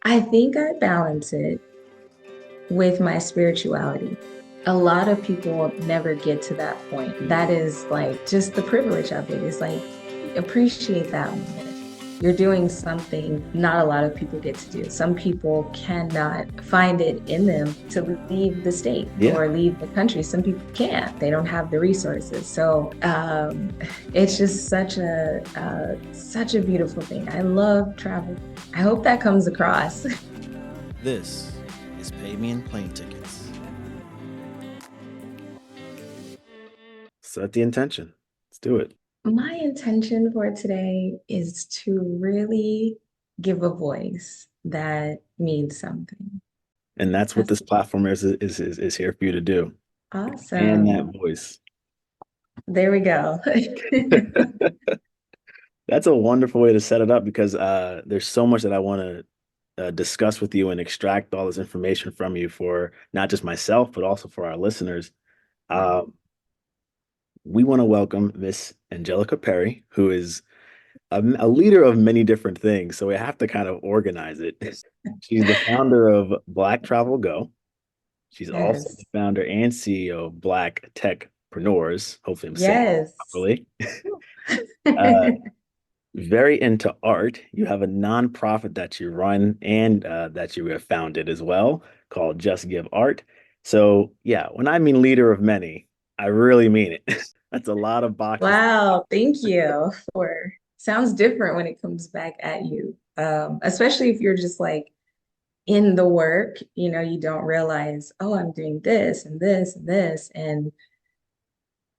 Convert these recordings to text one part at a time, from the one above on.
I think I balance it with my spirituality. A lot of people never get to that point. That is like just the privilege of it. It's like appreciate that moment. You're doing something not a lot of people get to do. Some people cannot find it in them to leave the state Yeah. or leave the country. Some people can't. They don't have the resources. So it's just such a beautiful thing. I love travel. I hope that comes across. This is Pay Me in Plane Tickets. Set the intention. Let's do it. My intention for today is to really give a voice that means something. And that's what That's this platform is here for you to do. And awesome. that voice. There we go. That's a wonderful way to set it up because there's so much that I want to discuss with you and extract all this information from you for not just myself, but also for our listeners. Right. Um, we want to welcome Miss Anjelika Perry, who is a leader of many different things. So we have to kind of organize it. She's the founder of Black Travel Go. She's also the Yes. founder and CEO of Black Techpreneurs. Hopefully, I'm saying it Yes. properly. Uh, very into art. You have a nonprofit that you run and that you have founded as well called Just Give Art. So, yeah, when I mean leader of many, I really mean it. That's a lot of boxes. Wow. Thank you for sounds different when it comes back at you. Especially if you're just like in the work, you don't realize, oh, I'm doing this and this and this. And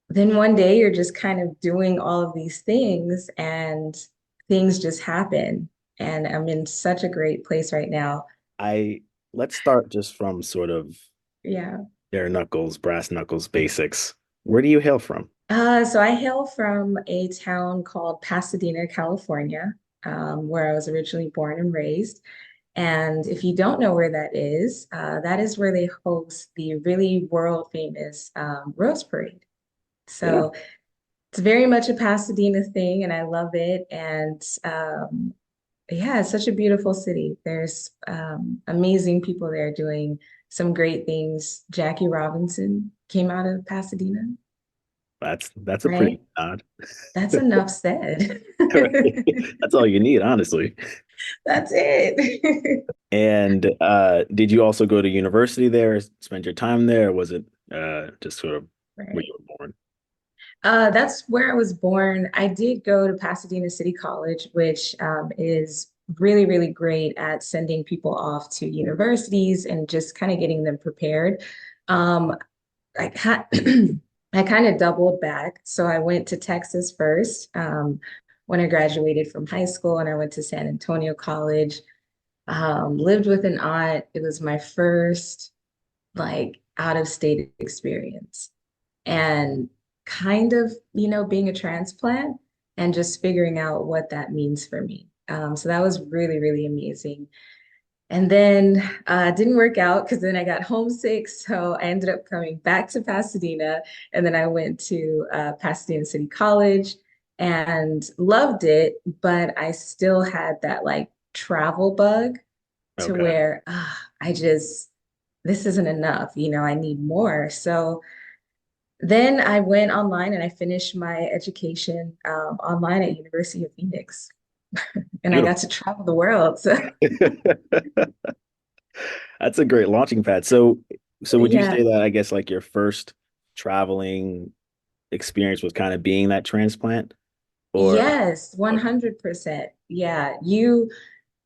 then one day you're just kind of doing all of these things and things just happen. And I'm in such a great place right now. I Let's start just from sort of Yeah. bare knuckles, brass knuckles basics. Where do you hail from? So I hail from a town called Pasadena, California, where I was originally born and raised. And if you don't know where that is where they host the really world famous Rose Parade. Yeah, So it's very much a Pasadena thing, and I love it. And yeah, it's such a beautiful city. There's amazing people there doing some great things. Jackie Robinson came out of Pasadena, that's a pretty right? nod. That's enough said. Right. That's all you need, honestly. That's it. And did you also go to university there, spend your time there, or was it just sort of where Right. you were born? That's where I was born. I did go to Pasadena City College, which is really, really great at sending people off to universities and just kind of getting them prepared. Um, I kind I kind of doubled back. So I went to Texas first when I graduated from high school, and I went to San Antonio College. Lived with an aunt. It was my first like out of state experience, and kind of, being a transplant and just figuring out what that means for me. So that was really, really amazing. And then didn't work out because then I got homesick. So I ended up coming back to Pasadena. And then I went to Pasadena City College and loved it. But I still had that like travel bug to Okay. where this isn't enough. I need more. So then I went online and I finished my education online at University of Phoenix, and I got Beautiful. to travel the world. So That's a great launching pad. So would you say yeah, that I guess like your first traveling experience was kind of being that transplant? Or yes, okay, 100%. Yeah, you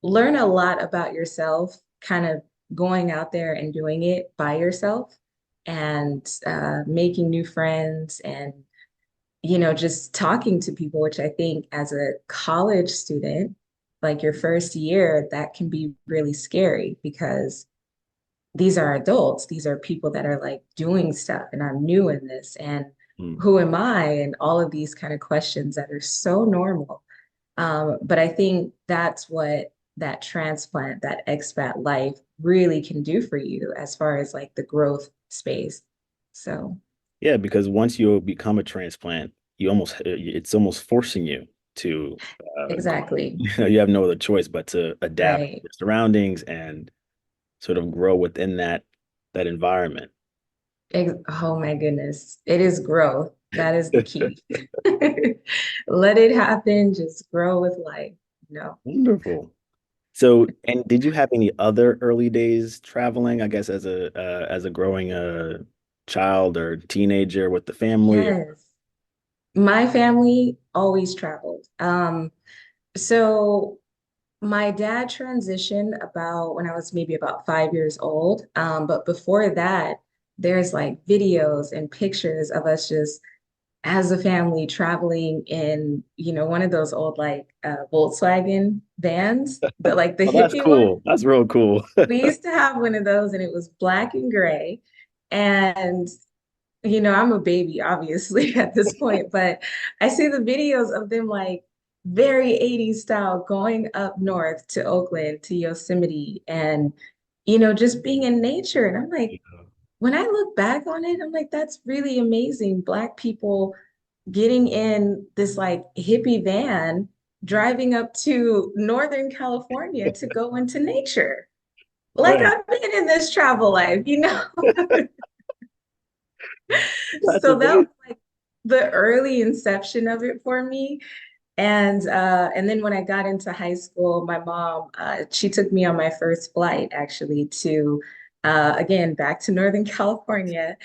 learn a lot about yourself, kind of going out there and doing it by yourself and making new friends and just talking to people, which I think as a college student, like your first year, that can be really scary because these are adults. These are people that are like doing stuff, and I'm new in this. And hmm, who am I? And all of these kind of questions that are so normal. But I think that's what that transplant, that expat life really can do for you as far as like the growth space. So, yeah, because once you become a transplant, you almost it's almost forcing you. to Exactly. you have no other choice but to adapt to Right. your surroundings and sort of grow within that environment. Oh my goodness. It is growth. That is the key. Let it happen. Just grow with life. No. Wonderful. So, and did you have any other early days traveling, I guess, as a growing child or teenager with the family? Yes. My family always traveled. So my dad transitioned about when I was maybe about 5 years old. But before that, there's like videos and pictures of us just as a family traveling in, one of those old like Volkswagen vans, the Oh, that's hippie one. cool. That's real cool. We used to have one of those and it was black and gray. And I'm a baby, obviously, at this point, but I see the videos of them like very 80s style going up north to Oakland, to Yosemite, and, just being in nature. And I'm like, when I look back on it, I'm like, that's really amazing. Black people getting in this like hippie van, driving up to Northern California to go into nature. Like Right. I've been in this travel life. That's So that amazing. was like the early inception of it for me. And then when I got into high school, my mom she took me on my first flight actually to again back to Northern California.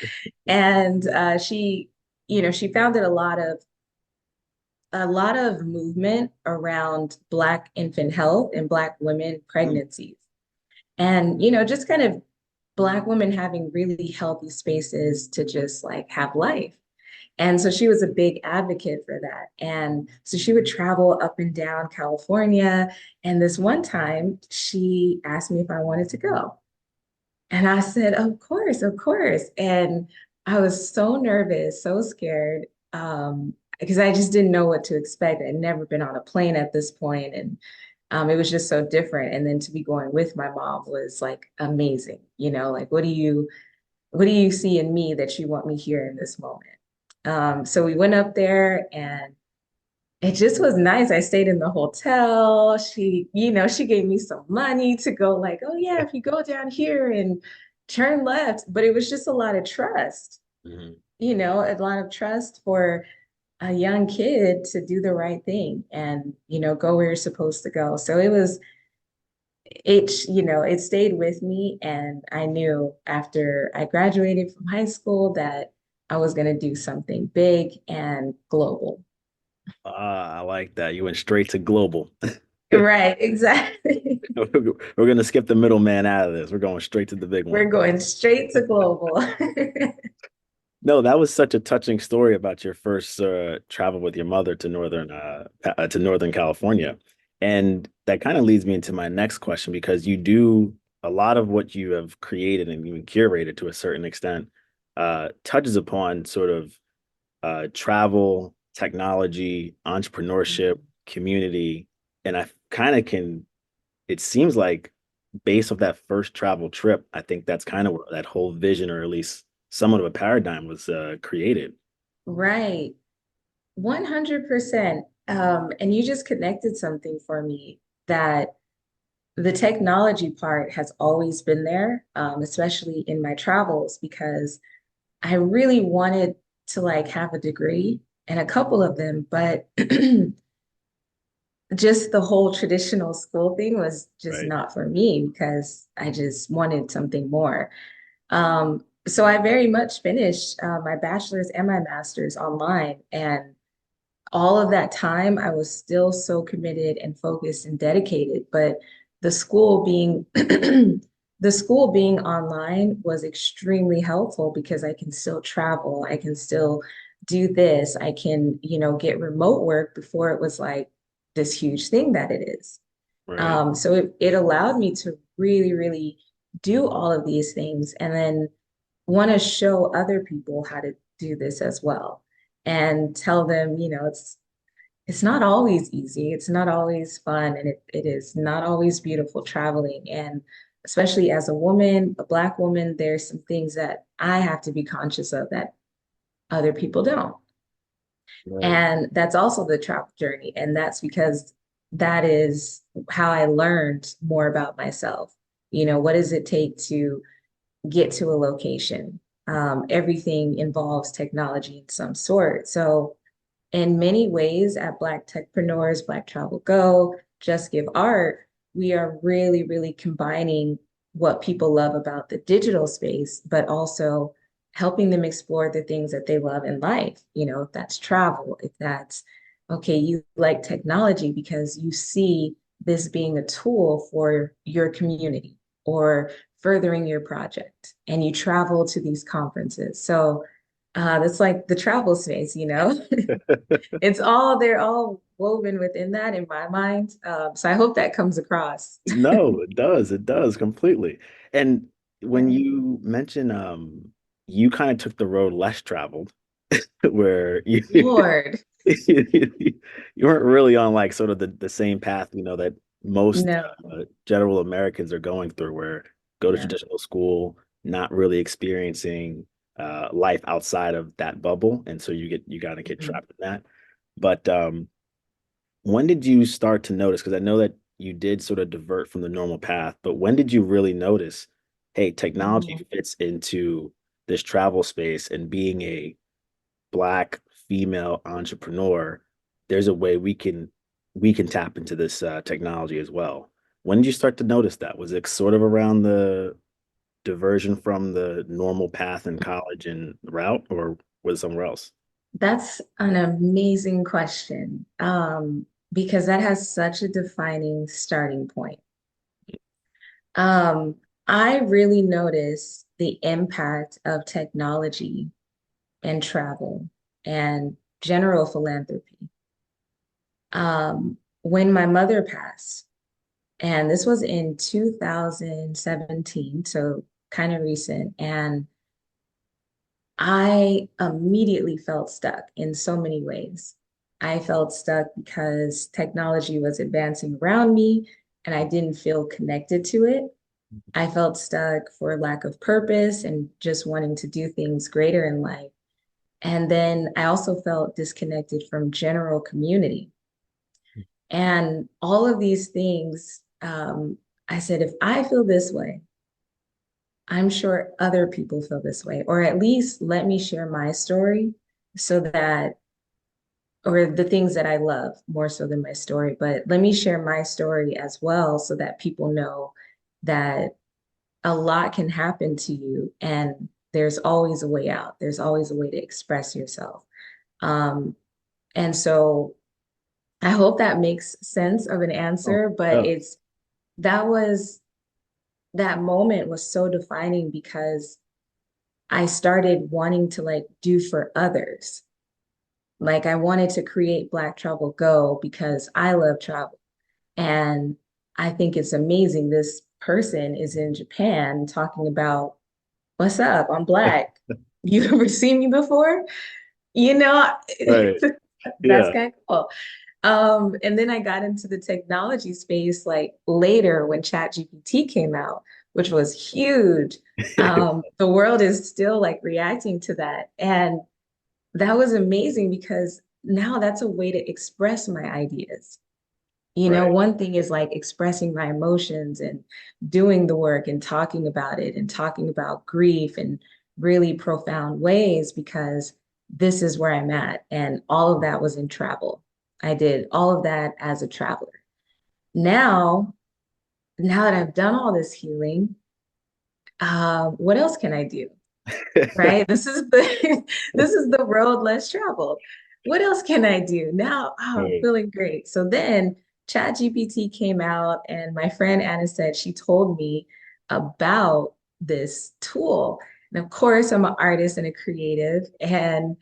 And she founded a lot of movement around Black infant health and Black women Mm, pregnancies. And just kind of Black women having really healthy spaces to just like have life. And so she was a big advocate for that. And so she would travel up and down California. And this one time, she asked me if I wanted to go. And I said, of course, of course. And I was so nervous, so scared, because I just didn't know what to expect. I'd never been on a plane at this point, and it was just so different. And then to be going with my mom was like amazing. Like what do you see in me that you want me here in this moment? So we went up there and it just was nice. I stayed in the hotel. She gave me some money to go like, oh yeah, if you go down here and turn left. But it was just a lot of trust, mhm. a lot of trust for a young kid to do the right thing and, go where you're supposed to go. So it stayed with me. And I knew after I graduated from high school that I was going to do something big and global. Ah, I like that. You went straight to global. Right, exactly. We're gonna skip the middleman out of this. We're going straight to the big We're one. going straight to global. No, that was such a touching story about your first travel with your mother to Northern California. And that kind of leads me into my next question because you do a lot of what you have created and even curated to a certain extent touches upon sort of travel, technology, entrepreneurship, community. And I kind of can, it seems like based off that first travel trip, I think that's kind of where that whole vision, or at least somewhat of a paradigm, was created. Right. 100%. And you just connected something for me that the technology part has always been there, especially in my travels, because I really wanted to like have a degree and a couple of them, but just the whole traditional school thing was just Right. not for me because I just wanted something more. So I very much finished my bachelor's and my master's online. And all of that time, I was still so committed and focused and dedicated. But the school being the school being online was extremely helpful because I can still travel. I can still do this. I can, get remote work before it was like this huge thing that it is. Right. So it allowed me to really, really do all of these things and then want to show other people how to do this as well and tell them, it's not always easy. It's not always fun. And it is not always beautiful traveling. And especially as a woman, a Black woman, there's some things that I have to be conscious of that other people don't. Right. And that's also the travel journey. And that's because that is how I learned more about myself. What does it take to get to a location? Everything involves technology in some sort. So, in many ways, at Black Techpreneurs, Black Travel Go, Just Give Art, we are really, really combining what people love about the digital space, but also helping them explore the things that they love in life. If that's travel, if that's, okay, you like technology because you see this being a tool for your community or furthering your project, and you travel to these conferences. So that's like the travel space. They're all woven within that in my mind. So I hope that comes across. No, it does. It does completely. And when Yeah. you mention you kind of took the road less traveled, where you Lord, you weren't really on like sort of the same path, that most no. general Americans are going through, where go to Yeah. traditional school, not really experiencing life outside of that bubble, and so you gotta get Mhm. trapped in that. But when did you start to notice? Because I know that you did sort of divert from the normal path, but when did you really notice, hey, technology Mhm. fits into this travel space, and being a Black female entrepreneur, there's a way we can tap into this technology as well. When did you start to notice that? Was it sort of around the diversion from the normal path in college and route, or was it somewhere else? That's an amazing question, because that has such a defining starting point. Um, I really noticed the impact of technology and travel and general philanthropy when my mother passed. And this was in 2017, so kind of recent. And I immediately felt stuck in so many ways. I felt stuck because technology was advancing around me and I didn't feel connected to it. I felt stuck for lack of purpose and just wanting to do things greater in life. And then I also felt disconnected from general community. And all of these things, I said, if I feel this way, I'm sure other people feel this way, or at least let me share my story so that, or the things that I love more so than my story, but let me share my story as well so that people know that a lot can happen to you and there's always a way out. There's always a way to express yourself. Um, and so I hope that makes sense of an Oh, answer, but yeah. that was, that moment was so defining because I started wanting to like do for others. Like I wanted to create Black Travel Go because I love travel. And I think it's amazing. This person is in Japan talking about, what's up? I'm Black. You ever seen me before? You know, Right. that's Yeah. kind of cool. And then I got into the technology space like later when ChatGPT came out, which was huge. The world is still like reacting to that. And that was amazing because now that's a way to express my ideas. Right. One thing is like expressing my emotions and doing the work and talking about it and talking about grief in really profound ways because this is where I'm at. And all of that was in travel. I did all of that as a traveler. Now, now that I've done all this healing, what else can I do? Right? This is the this is the road less traveled. What else can I do? Now, I'm Right. feeling great. So then ChatGPT came out and my friend Anna said she told me about this tool. And of course, I'm an artist and a creative, and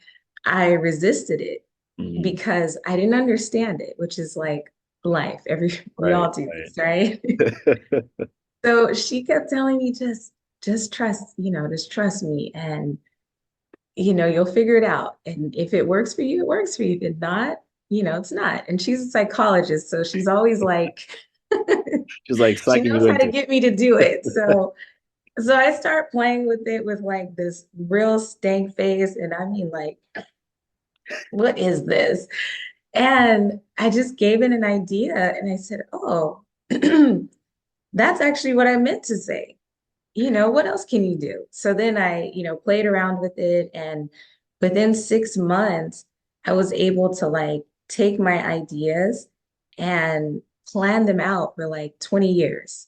I resisted it Mhm. because I didn't understand it, which is like life. We Right. all do Right. this, right? So she kept telling me just trust, just trust me and you'll figure it out. And if it works for you, it works for you. If it's not, it's not. And she's a psychologist, so she's always like, Just like she sucking knows you how to into get me to do it. So I start playing with it with like this real stank face. And I mean, like, What is this? And I just gave it an idea and I said, oh, that's actually what I meant to say. What else can you do? So then I, played around with it. And within 6 months, I was able to like take my ideas and plan them out for like 20 years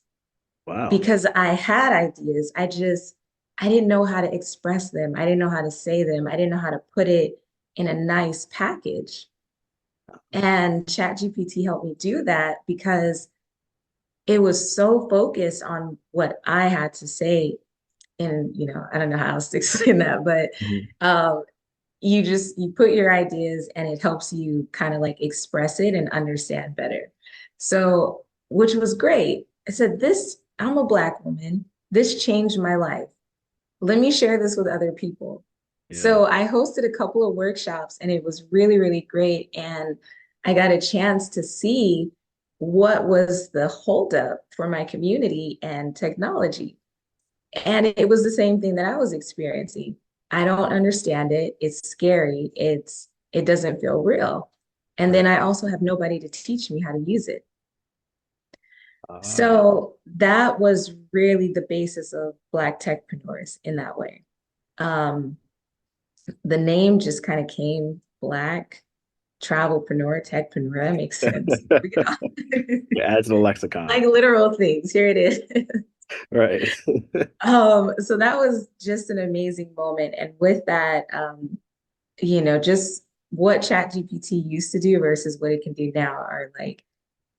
Wow. because I had ideas. I didn't know how to express them. I didn't know how to say them. I didn't know how to put it in a nice package. And ChatGPT helped me do that because it was so focused on what I had to say. And, I don't know how else to explain that, but Mhm. um, you put your ideas and it helps you kind of like express it and understand better. So, which was great. I said, I'm a Black woman. This changed my life. Let me share this with other people. Yeah. So I hosted a couple of workshops and it was really, really great. And I got a chance to see what was the holdup for my community and technology. And it was the same thing that I was experiencing. I don't understand it. It's scary. It doesn't feel real. And then Right. I also have nobody to teach me how to use it. Ah, So that was really the basis of Black techpreneurs in that way. Um, the name just kind of came Black travelpreneur, techpreneur. Makes sense. yeah, add to the lexicon. Like literal things. Here it is. Right. So that was just an amazing moment. And with that, just what ChatGPT used to do versus what it can do now are like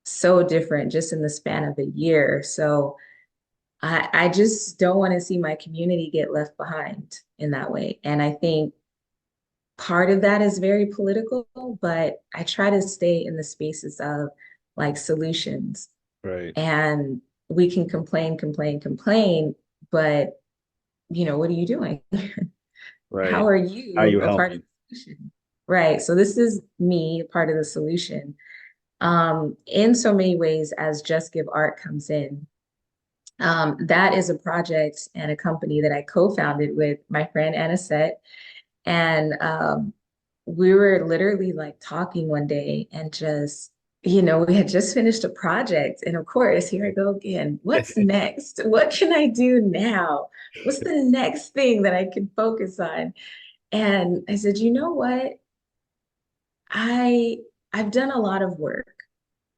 so different just in the span of a year. So I just don't want to see my community get left behind in that way. And I think part of that is very political, but I try to stay in the spaces of like solutions. Right. And we can complain, complain, complain, but what are you doing? How Right. are How are you you a part of helping? the solution? Right. So this is me, part of the solution. In so many ways, as Just Give Art comes in, that is a project and a company that I co-founded with my friend Anisette. And we were literally like talking one day and just, we had just finished a project. And of course, here I go again. What's next? What can I do now? What's the next thing that I can focus on? And I said, you know what? I I've done a lot of work.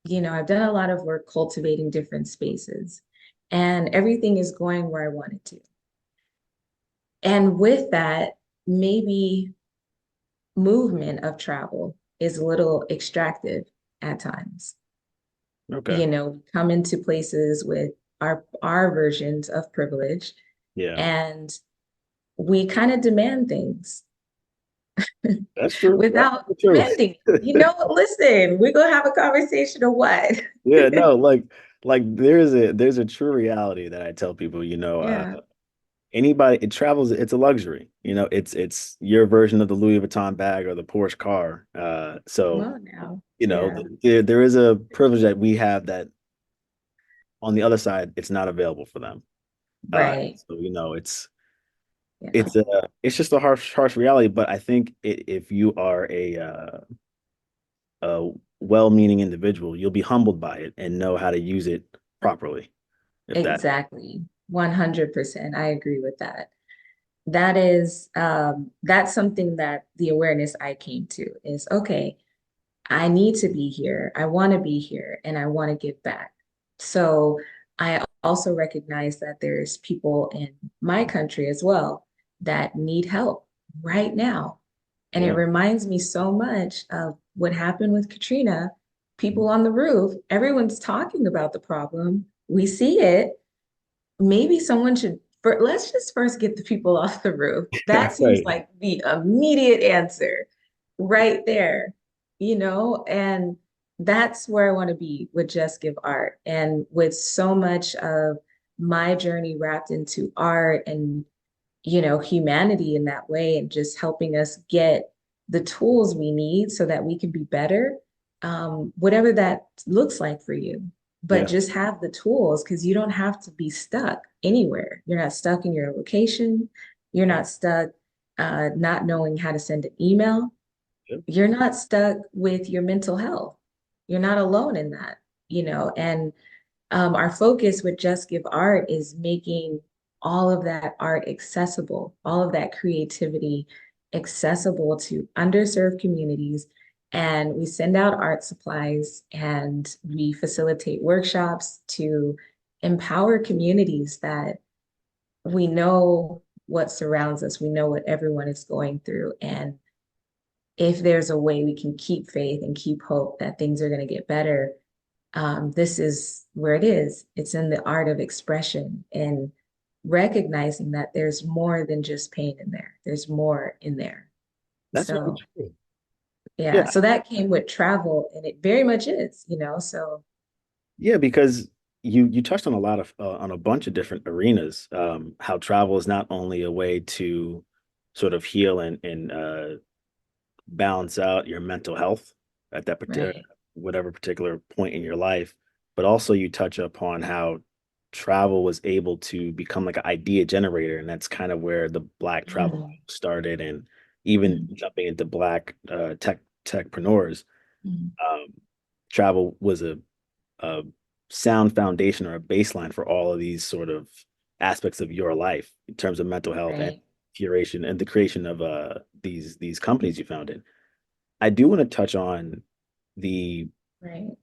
I've done a lot of work cultivating different spaces, and everything is going where I want it to. And with that, maybe movement of travel is a little extractive at times. Okay. We come into places with our versions of privilege, Yeah. and we kind of demand things That's true. That's without true. demanding. Listen, we're gonna have a conversation or what? Yeah, no, like there's a true reality that I tell people, Yeah, anybody it travels, it's a luxury. It's your version of the Louis Vuitton bag or the Porsche car. come So, on now. Yeah, there is a privilege that we have that on the other side, it's not available for them. right. So, Yeah, it's just a harsh reality. But I think if you are a well-meaning individual, you'll be humbled by it and know how to use it properly. If that, exactly. 100%. I agree with that. That's something that the awareness I came to is okay, I need to be here. I want to be here and I want to give back. So I also recognize that there's people in my country as well that need help right now. And it yeah, reminds me so much of what happened with Katrina. People on the roof, everyone's talking about the problem. We see it. Maybe someone should, let's just first get the people off the roof. That seems right, like the immediate answer right there, and that's where I want to be with Just Give Art. And with so much of my journey wrapped into art and, humanity in that way, and just helping us get the tools we need so that we can be better, whatever that looks like for you. But yeah, just have the tools because you don't have to be stuck anywhere. You're not stuck in your location. You're not stuck not knowing how to send an email. Yep. you're not stuck with your mental health. You're not alone in that, and our focus with Just Give Art is making all of that art accessible, all of that creativity accessible to underserved communities. And we send out art supplies and we facilitate workshops to empower communities that we know what surrounds us, we know what everyone is going through. And if there's a way we can keep faith and keep hope that things are going to get better, this is where it is. It's in the art of expression and recognizing that there's more than just pain in there. There's more in there. That's very So, true. yeah, Yeah. so that came with travel, and it very much is, so Yeah, because you touched on a lot of on a bunch of different arenas. How travel is not only a way to sort of heal and balance out your mental health at that right. whatever particular point in your life, but also you touch upon how travel was able to become like an idea generator, and that's kind of where the Black travel Mm, started, and even mm, jumping into Black techpreneurs. mm, Um, Travel was a sound foundation or a baseline for all of these sort of aspects of your life in terms of mental health and right, curation and the creation of these companies you founded. I do want to touch on the right.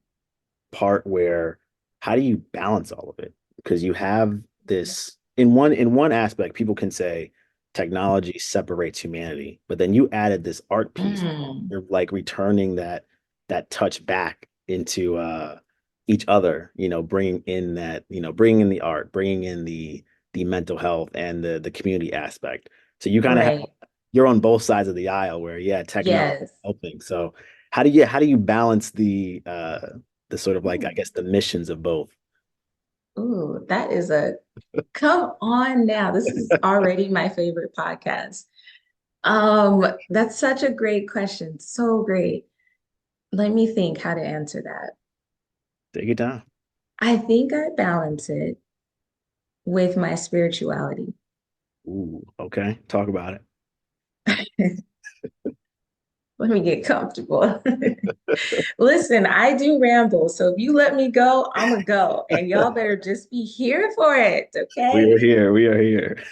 part where how do you balance all of it? Because you have this in one aspect, people can say technology separates humanity, but then you added this art piece. Mm, You're like returning that touch back into each other, bringing in bringing in the art, bringing in the mental health and the community aspect. So you kind of have right. you're on both sides of the aisle where yeah, technology Yes. helping. So how do you balance the sort of like I Ooh, guess the missions of both? ooh, that is a come on now. This is already my favorite podcast. That's such a great question. So great. Let me think how to answer that. Take it down. I think I balance it with my spirituality. Ooh, okay. Talk about it. Let me get comfortable. Listen, I do ramble, so if you let me go, I'm gonna go, and y'all better just be here for it, We okay? are here. We are here.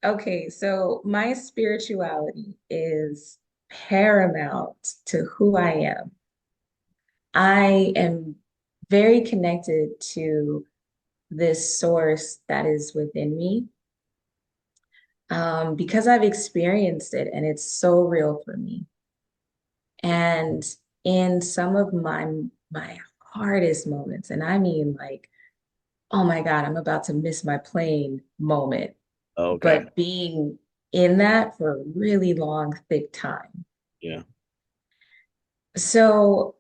Okay, so my spirituality is paramount to who I am. I am very connected to this source that is within me, because I've experienced it and it's so real for me. And in some of my hardest moments, and I mean like, oh my God, I'm about to miss my plane moment, Okay. but being in that for a really long, thick time. Yeah. So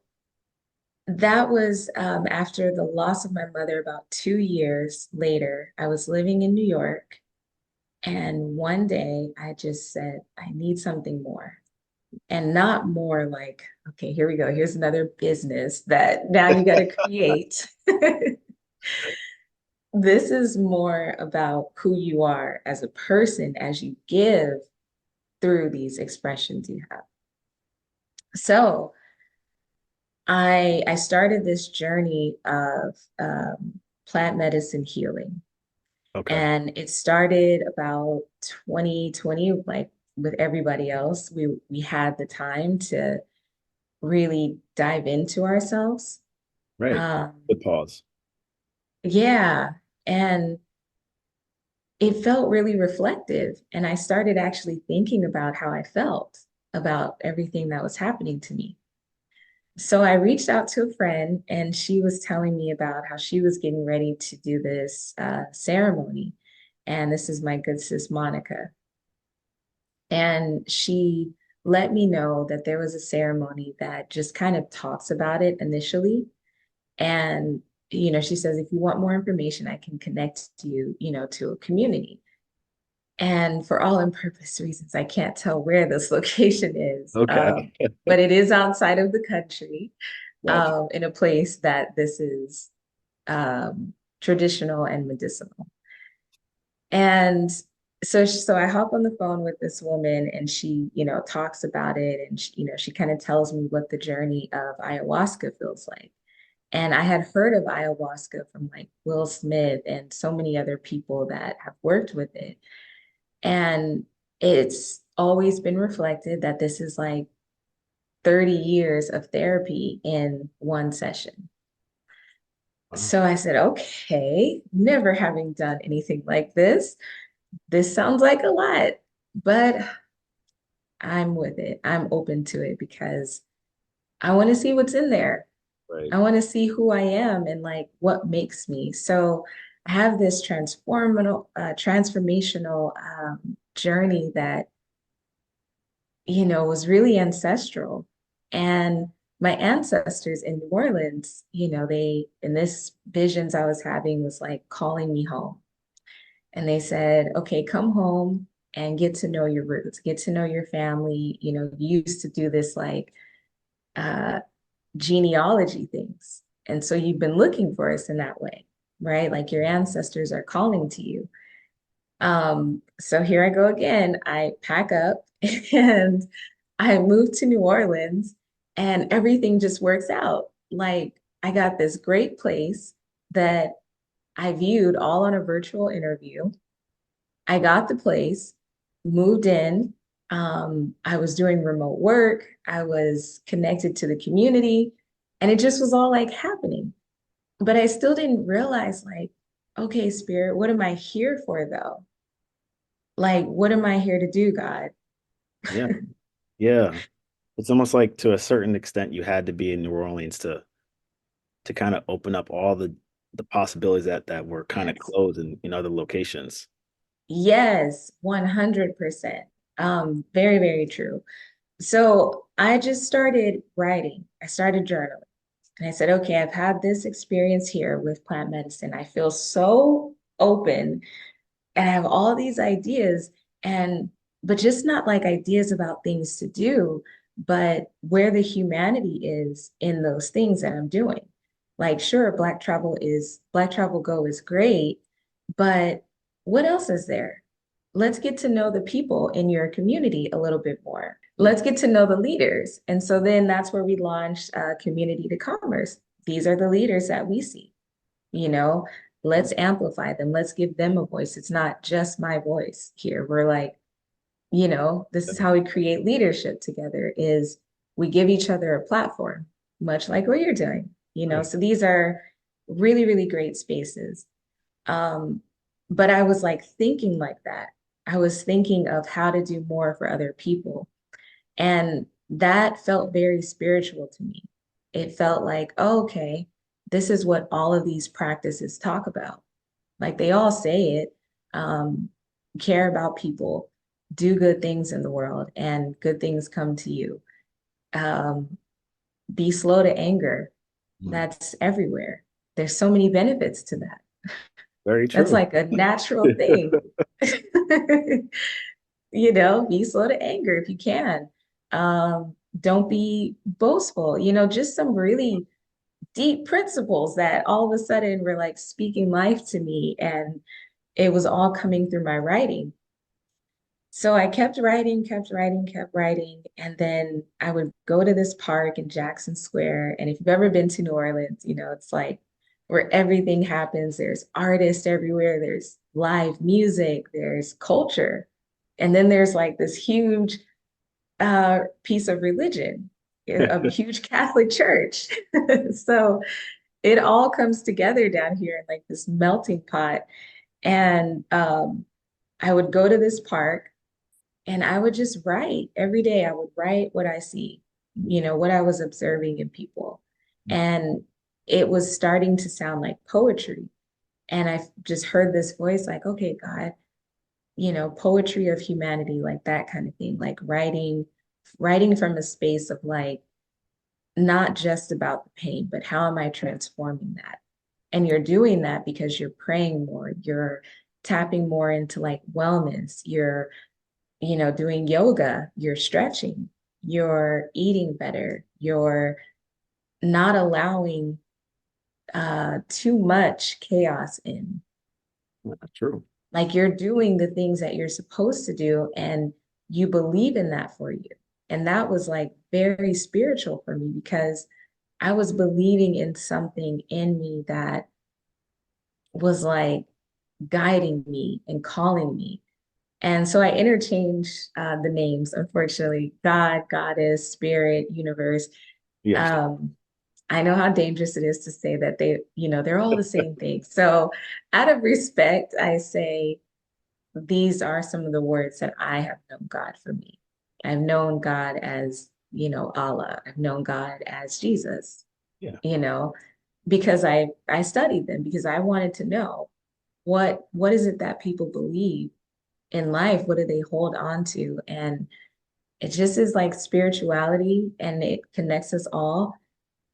that was after the loss of my mother, about 2 years later. I was living in New York, and one day I just said, I need something more. And not more like, okay, here we go. Here's another business that now you got to create. This is more about who you are as a person as you give through these expressions you have. So I started this journey of plant medicine healing. Okay. And it started about 2020, like with everybody else. We had the time to really dive into ourselves. Right. Um, Good pause. yeah. And it felt really reflective. And I started actually thinking about how I felt about everything that was happening to me. So I reached out to a friend, and she was telling me about how she was getting ready to do this ceremony. And this is my good sis, Monica. And she let me know that there was a ceremony that just kind of talks about it initially. And, she says, if you want more information, I can connect you, to a community. And for all and purpose reasons, I can't tell where this location is, Okay. but it is outside of the country, Gotcha. in a place that this is traditional and medicinal. And So I hop on the phone with this woman and she, talks about it and she kind of tells me what the journey of ayahuasca feels like. And I had heard of ayahuasca from like Will Smith and so many other people that have worked with it. And it's always been reflected that this is like 30 years of therapy in one session. Wow. So I said, okay, never having done anything like this sounds like a lot, but I'm with it. I'm open to it because I want to see what's in there. Right. I want to see who I am and like what makes me. So I have this transformational journey that, was really ancestral. And my ancestors in New Orleans, in this visions I was having was like calling me home. And they said, okay, come home and get to know your roots, get to know your family. You used to do this like uh, genealogy things. And so you've been looking for us in that way, right? Like your ancestors are calling to you. So here I go again. I pack up and I moved to New Orleans and everything just works out. Like I got this great place that I viewed all on a virtual interview. I got the place, moved in. I was doing remote work. I was connected to the community, and it just was all like happening. But I still didn't realize, like, okay, Spirit, what am I here for though? Like, what am I here to do, God? Yeah. Yeah. It's almost like to a certain extent you had to be in New Orleans to kind of open up all the possibilities that were kind of Yes. closed in other locations. Yes, 100%. Very, very true. So I just started writing. I started journaling. And I said, okay, I've had this experience here with plant medicine. I feel so open and I have all these ideas and but just not like ideas about things to do, but where the humanity is in those things that I'm doing. Like, sure, Black Travel Go is great, but what else is there? Let's get to know the people in your community a little bit more. Let's get to know the leaders. And so then that's where we launched Community to Commerce. These are the leaders that we see, you know, let's amplify them. Let's give them a voice. It's not just my voice here. We're like, this is how we create leadership together is we give each other a platform, much like what you're doing, Right. So these are really, really great spaces. Um, but I was like thinking like that. I was thinking of how to do more for other people. And that felt very spiritual to me. It felt like, oh, okay, this is what all of these practices talk about. Like they all say it, um, care about people, do good things in the world, and good things come to you. Um, be slow to anger. Mm. That's everywhere. There's so many benefits to that. Very That's true. like a natural thing. Be slow to anger if you can. Don't be boastful, just some really deep principles that all of a sudden were like speaking life to me. And it was all coming through my writing. So I kept writing, kept writing, kept writing. And then I would go to this park in Jackson Square. And if you've ever been to New Orleans, it's like where everything happens. There's artists everywhere, there's live music, there's culture. And then there's like this huge piece of religion, a huge Catholic church. So it all comes together down here in like this melting pot. And I would go to this park and I would just write every day. I would write what I see, what I was observing in people. And it was starting to sound like poetry. And I just heard this voice like, okay, God, poetry of humanity, like that kind of thing, like writing from a space of like, not just about the pain, but how am I transforming that? And you're doing that because you're praying more, you're tapping more into like wellness, you're doing yoga, you're stretching, you're eating better, you're not allowing too much chaos in. That's true. Like you're doing the things that you're supposed to do, and you believe in that for you. And that was like very spiritual for me because I was believing in something in me that was like guiding me and calling me. And so I interchanged the names, unfortunately, God, Goddess, Spirit, Universe. Yes. Um, I know how dangerous it is to say that they're all the same thing. So out of respect, I say these are some of the words that I have known God for me. I've known God as, Allah. I've known God as Jesus, Yeah. you know, because I studied them because I wanted to know what is it that people believe in life? What do they hold on to? And it just is like spirituality and it connects us all.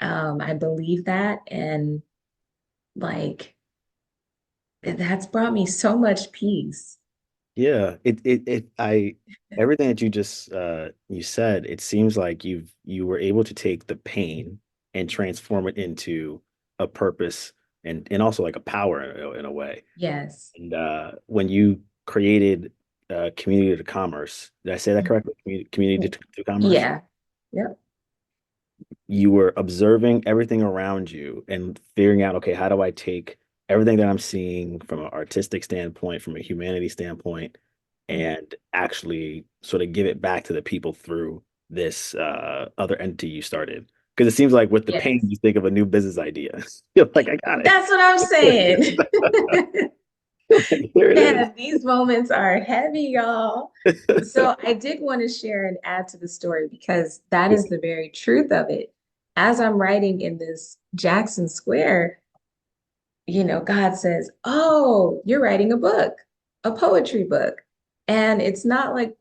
I believe that. And like that's brought me so much peace. Yeah, I everything that you just you said, it seems like you were able to take the pain and transform it into a purpose and also like a power in a way. Yes. And when you created community to commerce, did I say that correctly? Community to commerce? Yeah. Yep. You were observing everything around you and figuring out, okay, how do I take everything that I'm seeing from an artistic standpoint, from a humanity standpoint, and actually sort of give it back to the people through this other entity you started? Because it seems like with the pain, Yes. you think of a new business idea. You're like, I got That's what I'm saying. it. Like, here it is. Man, these moments are heavy, y'all. So I did want to share and add to the story because that is the very truth of it. As I'm writing in this Jackson Square, God says, "Oh, you're writing a book, a poetry book." And it's not like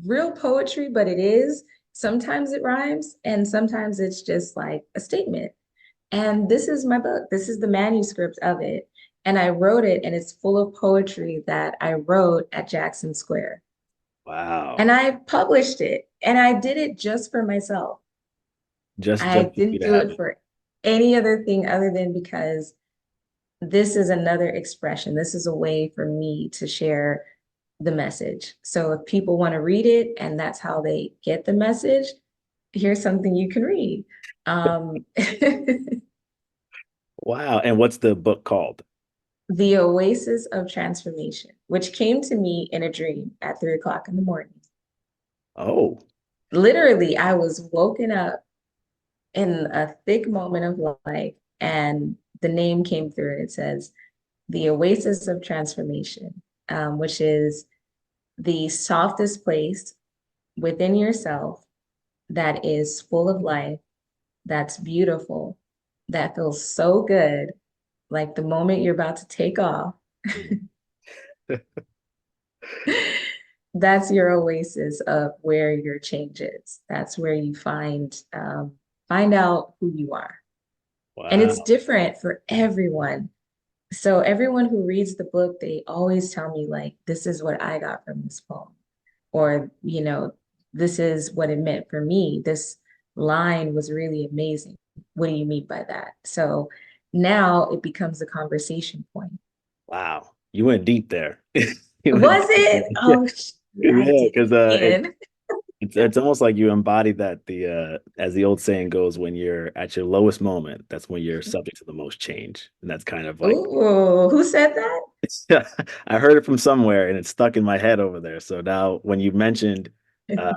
real poetry, but it is. Sometimes it rhymes, and sometimes it's just like a statement. And this is my book. This is the manuscript of it. And I wrote it, and it's full of poetry that I wrote at Jackson Square. And Wow. I published it, and I did it just for myself. Just I for you didn't to do have it it. for any other thing other than because this is another expression. This is a way for me to share the message. So if people want to read it and that's how they get the message, here's something you can read. Um, Wow. And what's the book called? The Oasis of Transformation, which came to me in a dream at 3 o'clock in the morning. Oh, Literally, I was woken up in a thick moment of life, and the name came through, and it says, The Oasis of Transformation, which is the softest place within yourself that is full of life, that's beautiful, that feels so good, like the moment you're about to take off. That's your oasis of where your change is. That's where you find out who you are. And it's wow. different for everyone. So everyone who reads the book, they always tell me like, this is what I got from this poem. Or, this is what it meant for me. This line was really amazing. What do you mean by that? So now it becomes a conversation point. Wow. You went deep there. You went Was deep it? there. Oh, I Yeah, did because it again. it's almost like you embody that as the old saying goes, when you're at your lowest moment, that's when you're subject to the most change. And that's kind of like Ooh, who said that? I heard it from somewhere and it's stuck in my head over there. So now when you mentioned uh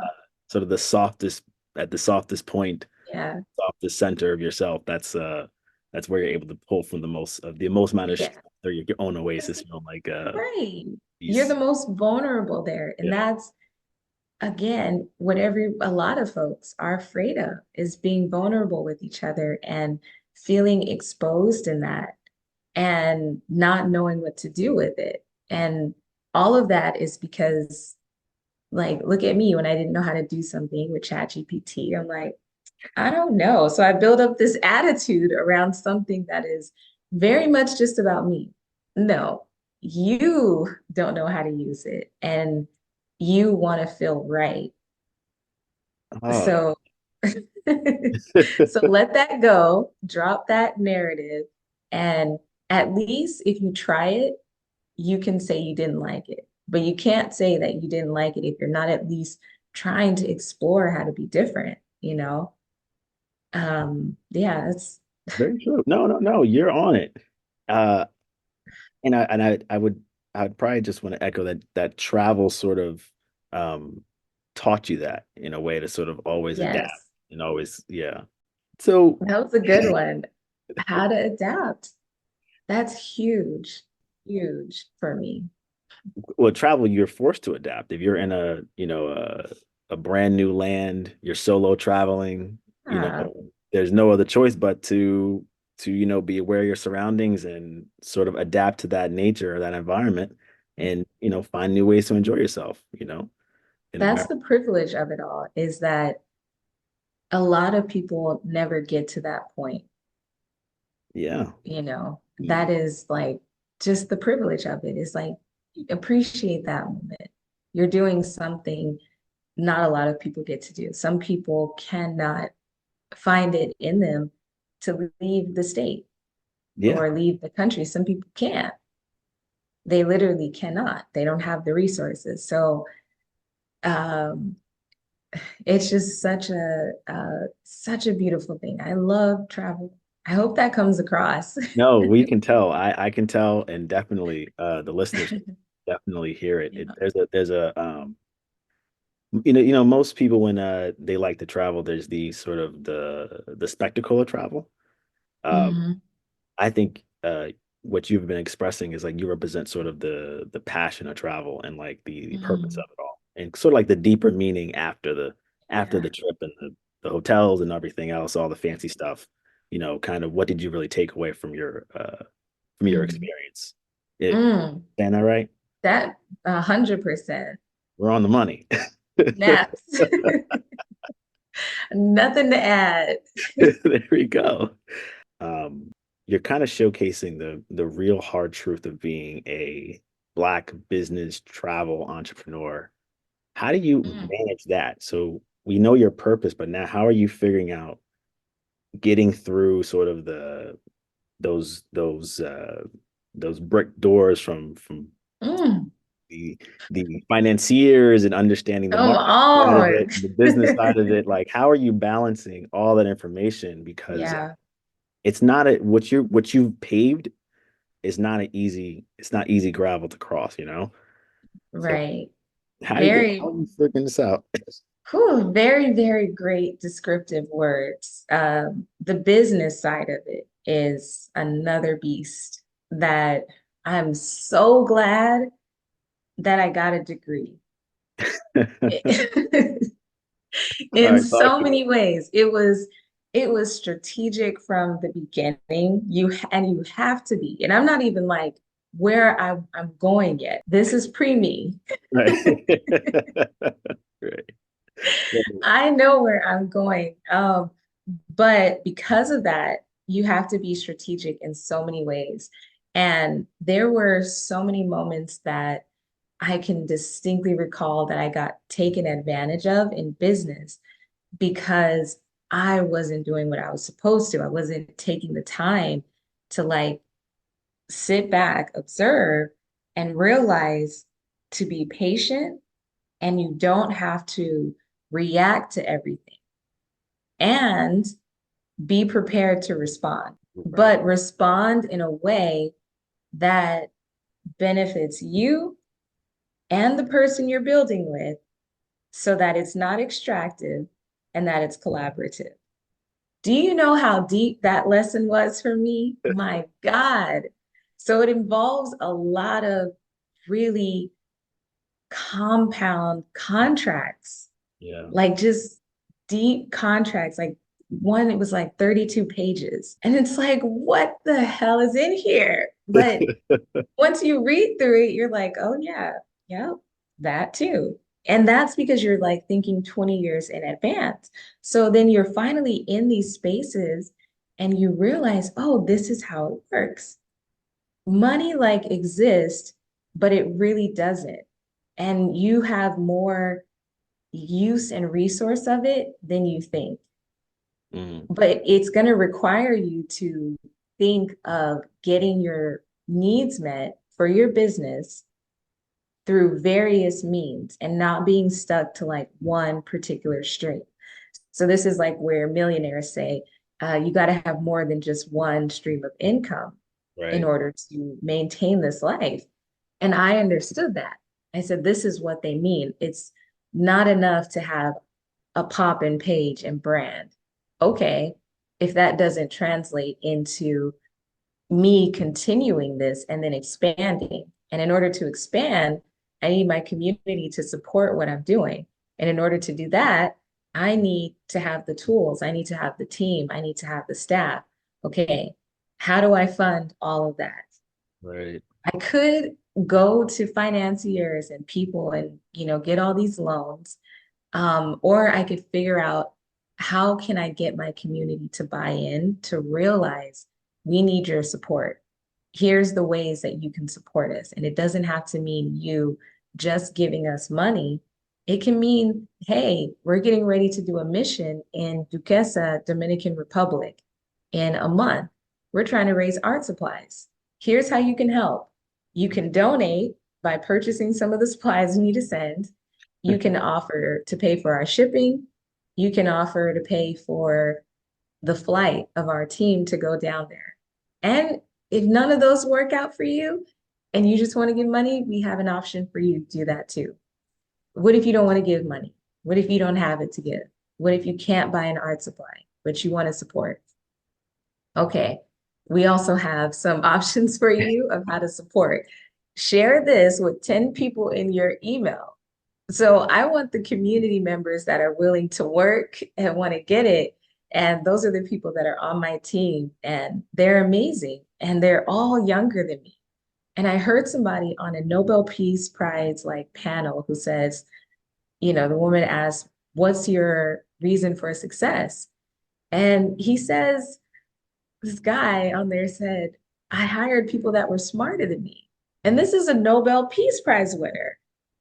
sort of the softest at the softest point, Yeah, softest center of yourself, that's where you're able to pull from the most amount of yeah. strength or your own oasis, like Right. You're the these most vulnerable there. And yeah. that's again what a lot of folks are afraid of is being vulnerable with each other and feeling exposed in that and not knowing what to do with it. And all of that is because like look at me when I didn't know how to do something with ChatGPT. I'm like, I don't know. So I build up this attitude around something that is very much just about me. No, you don't know how to use it and you want to feel right. Oh. So so let that go, drop that narrative, and at least if you try it, you can say you didn't like it. But you can't say that you didn't like it if you're not at least trying to explore how to be different, you know? Yeah, it's Very true. No, no, no, you're on it. Uh, I would probably just want to echo that travel sort of um taught you that in a way to sort of always adapt yes, and always, yeah. So, that was a good one. How to adapt. That's huge, huge for me. well, travel, you're forced to adapt. If you're in a brand new land, you're solo traveling, Yeah, there's no other choice but to be aware of your surroundings and sort of adapt to that nature, that environment, and find new ways to enjoy yourself, in that's America. the privilege of it all, is that a lot of people never get to that point, Yeah. that is like just the privilege of it. It's like appreciate that moment. You're doing something not a lot of people get to do. Some people cannot find it in them to leave the state Yeah. or leave the country. Some people can't. They literally cannot. They don't have the resources. So um, it's just such a beautiful thing. I love travel. I hope that comes across. No, we can tell. I can tell, and definitely the listeners can definitely hear it. Yeah. Most people when they like to travel, there's the sort of the spectacle of travel. Um, Mhm. I think what you've been expressing is like you represent sort of the passion of travel and like the purpose of Mhm. it all, and sort of like the deeper meaning after Yeah. the trip and the hotels and everything else, all the fancy stuff. Kind of what did you really take away from your Mhm. experience? It, Mm. Am I right? That 100%. We're on the money. Snaps. Nothing to add. There we go. Um, you're kind of showcasing the real hard truth of being a Black business travel entrepreneur. How do you Mm. manage that? So we know your purpose, but now how are you figuring out getting through sort of those those uh those brick doors from Mm. the financiers and understanding the Come market side of on. it, the business side of it? Like, how are you balancing all that information? Because Yeah, it's not a what you've paved is not it's not easy gravel to cross. So right. how Very, are you figuring this out? whew, very, very great descriptive words. The business side of it is another beast that I'm so glad that I got a degree. All In right, talk so to me. many ways. It was strategic from the beginning. You have to be. And I'm not even like where I'm going yet. This is pre-me. Right. Right. I know where I'm going. But because of that, you have to be strategic in so many ways. And there were so many moments that I can distinctly recall that I got taken advantage of in business because I wasn't doing what I was supposed to. I wasn't taking the time to like sit back, observe, and realize to be patient and you don't have to react to everything and be prepared to respond, Right. but respond in a way that benefits you and the person you're building with so that it's not extractive and that it's collaborative. Do you know how deep that lesson was for me? My God. So it involves a lot of really compound contracts, Yeah. like just deep contracts. Like one, it was like 32 pages. And it's like, what the hell is in here? But once you read through it, you're like, oh, yeah, yep, that too. And that's because you're like thinking 20 years in advance. So then you're finally in these spaces and you realize, oh, this is how it works. Money like exists, but it really doesn't. And you have more use and resource of it than you think. Mm, But it's going to require you to think of getting your needs met for your business through various means and not being stuck to like one particular stream. So this is like where millionaires say, you got to have more than just one stream of income in Right. order to maintain this life. And I understood that. I said, this is what they mean. It's not enough to have a pop in page and brand. Okay, if that doesn't translate into me continuing this and then expanding. And in order to expand, I need my community to support what I'm doing. And in order to do that, I need to have the tools, I need to have the team, I need to have the staff. Okay, how do I fund all of that? Right. I could go to financiers and people and get all these loans, or I could figure out how can I get my community to buy in to realize we need your support. Here's the ways that you can support us. And it doesn't have to mean you just giving us money. It can mean, hey, we're getting ready to do a mission in Duquesa, Dominican Republic in a month. We're trying to raise art supplies. Here's how you can help. You can donate by purchasing some of the supplies you need to send. You can offer to pay for our shipping. You can offer to pay for the flight of our team to go down there. And if none of those work out for you and you just want to give money, we have an option for you to do that too. What if you don't want to give money? What if you don't have it to give? What if you can't buy an art supply, but you want to support? Okay, we also have some options for you of how to support. Share this with 10 people in your email. So I want the community members that are willing to work and want to get it. And those are the people that are on my team, and they're amazing. And they're all younger than me. And I heard somebody on a Nobel Peace Prize like panel who says, the woman asked, what's your reason for success? And he says, this guy on there said, I hired people that were smarter than me. And this is a Nobel Peace Prize winner.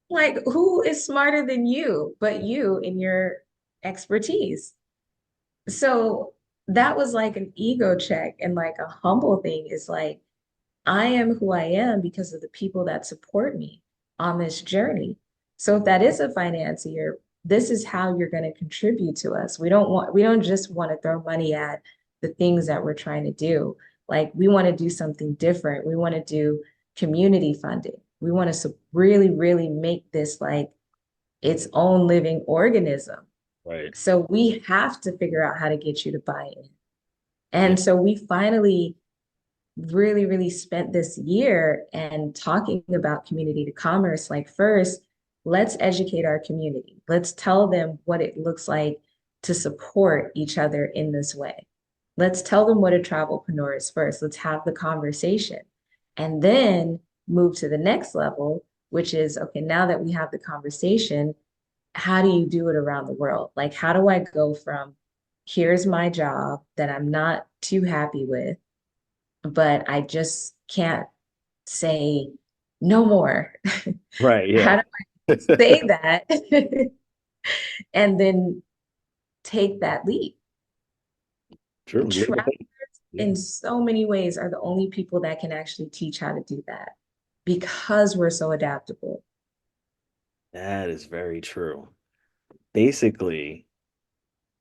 Like, who is smarter than you, but you in your expertise? So that was like an ego check and like a humble thing is like, I am who I am because of the people that support me on this journey. So if that is a financier, this is how you're going to contribute to us. We don't just want to throw money at the things that we're trying to do. Like we want to do something different. We want to do community funding. We want to really, really make this like its own living organism. Right. So we have to figure out how to get you to buy in. Yeah. And so we finally really, really spent this year and talking about community to commerce. Like, first, let's educate our community. Let's tell them what it looks like to support each other in this way. Let's tell them what a travelpreneur is first. Let's have the conversation and then move to the next level, which is okay, now that we have the conversation, how do you do it around the world? Like, how do I go from here's my job that I'm not too happy with, but I just can't say no more. Right. How Yeah. do I say that and then take that leap? True. Travelers Yeah. in so many ways are the only people that can actually teach how to do that because we're so adaptable. That is very true. Basically,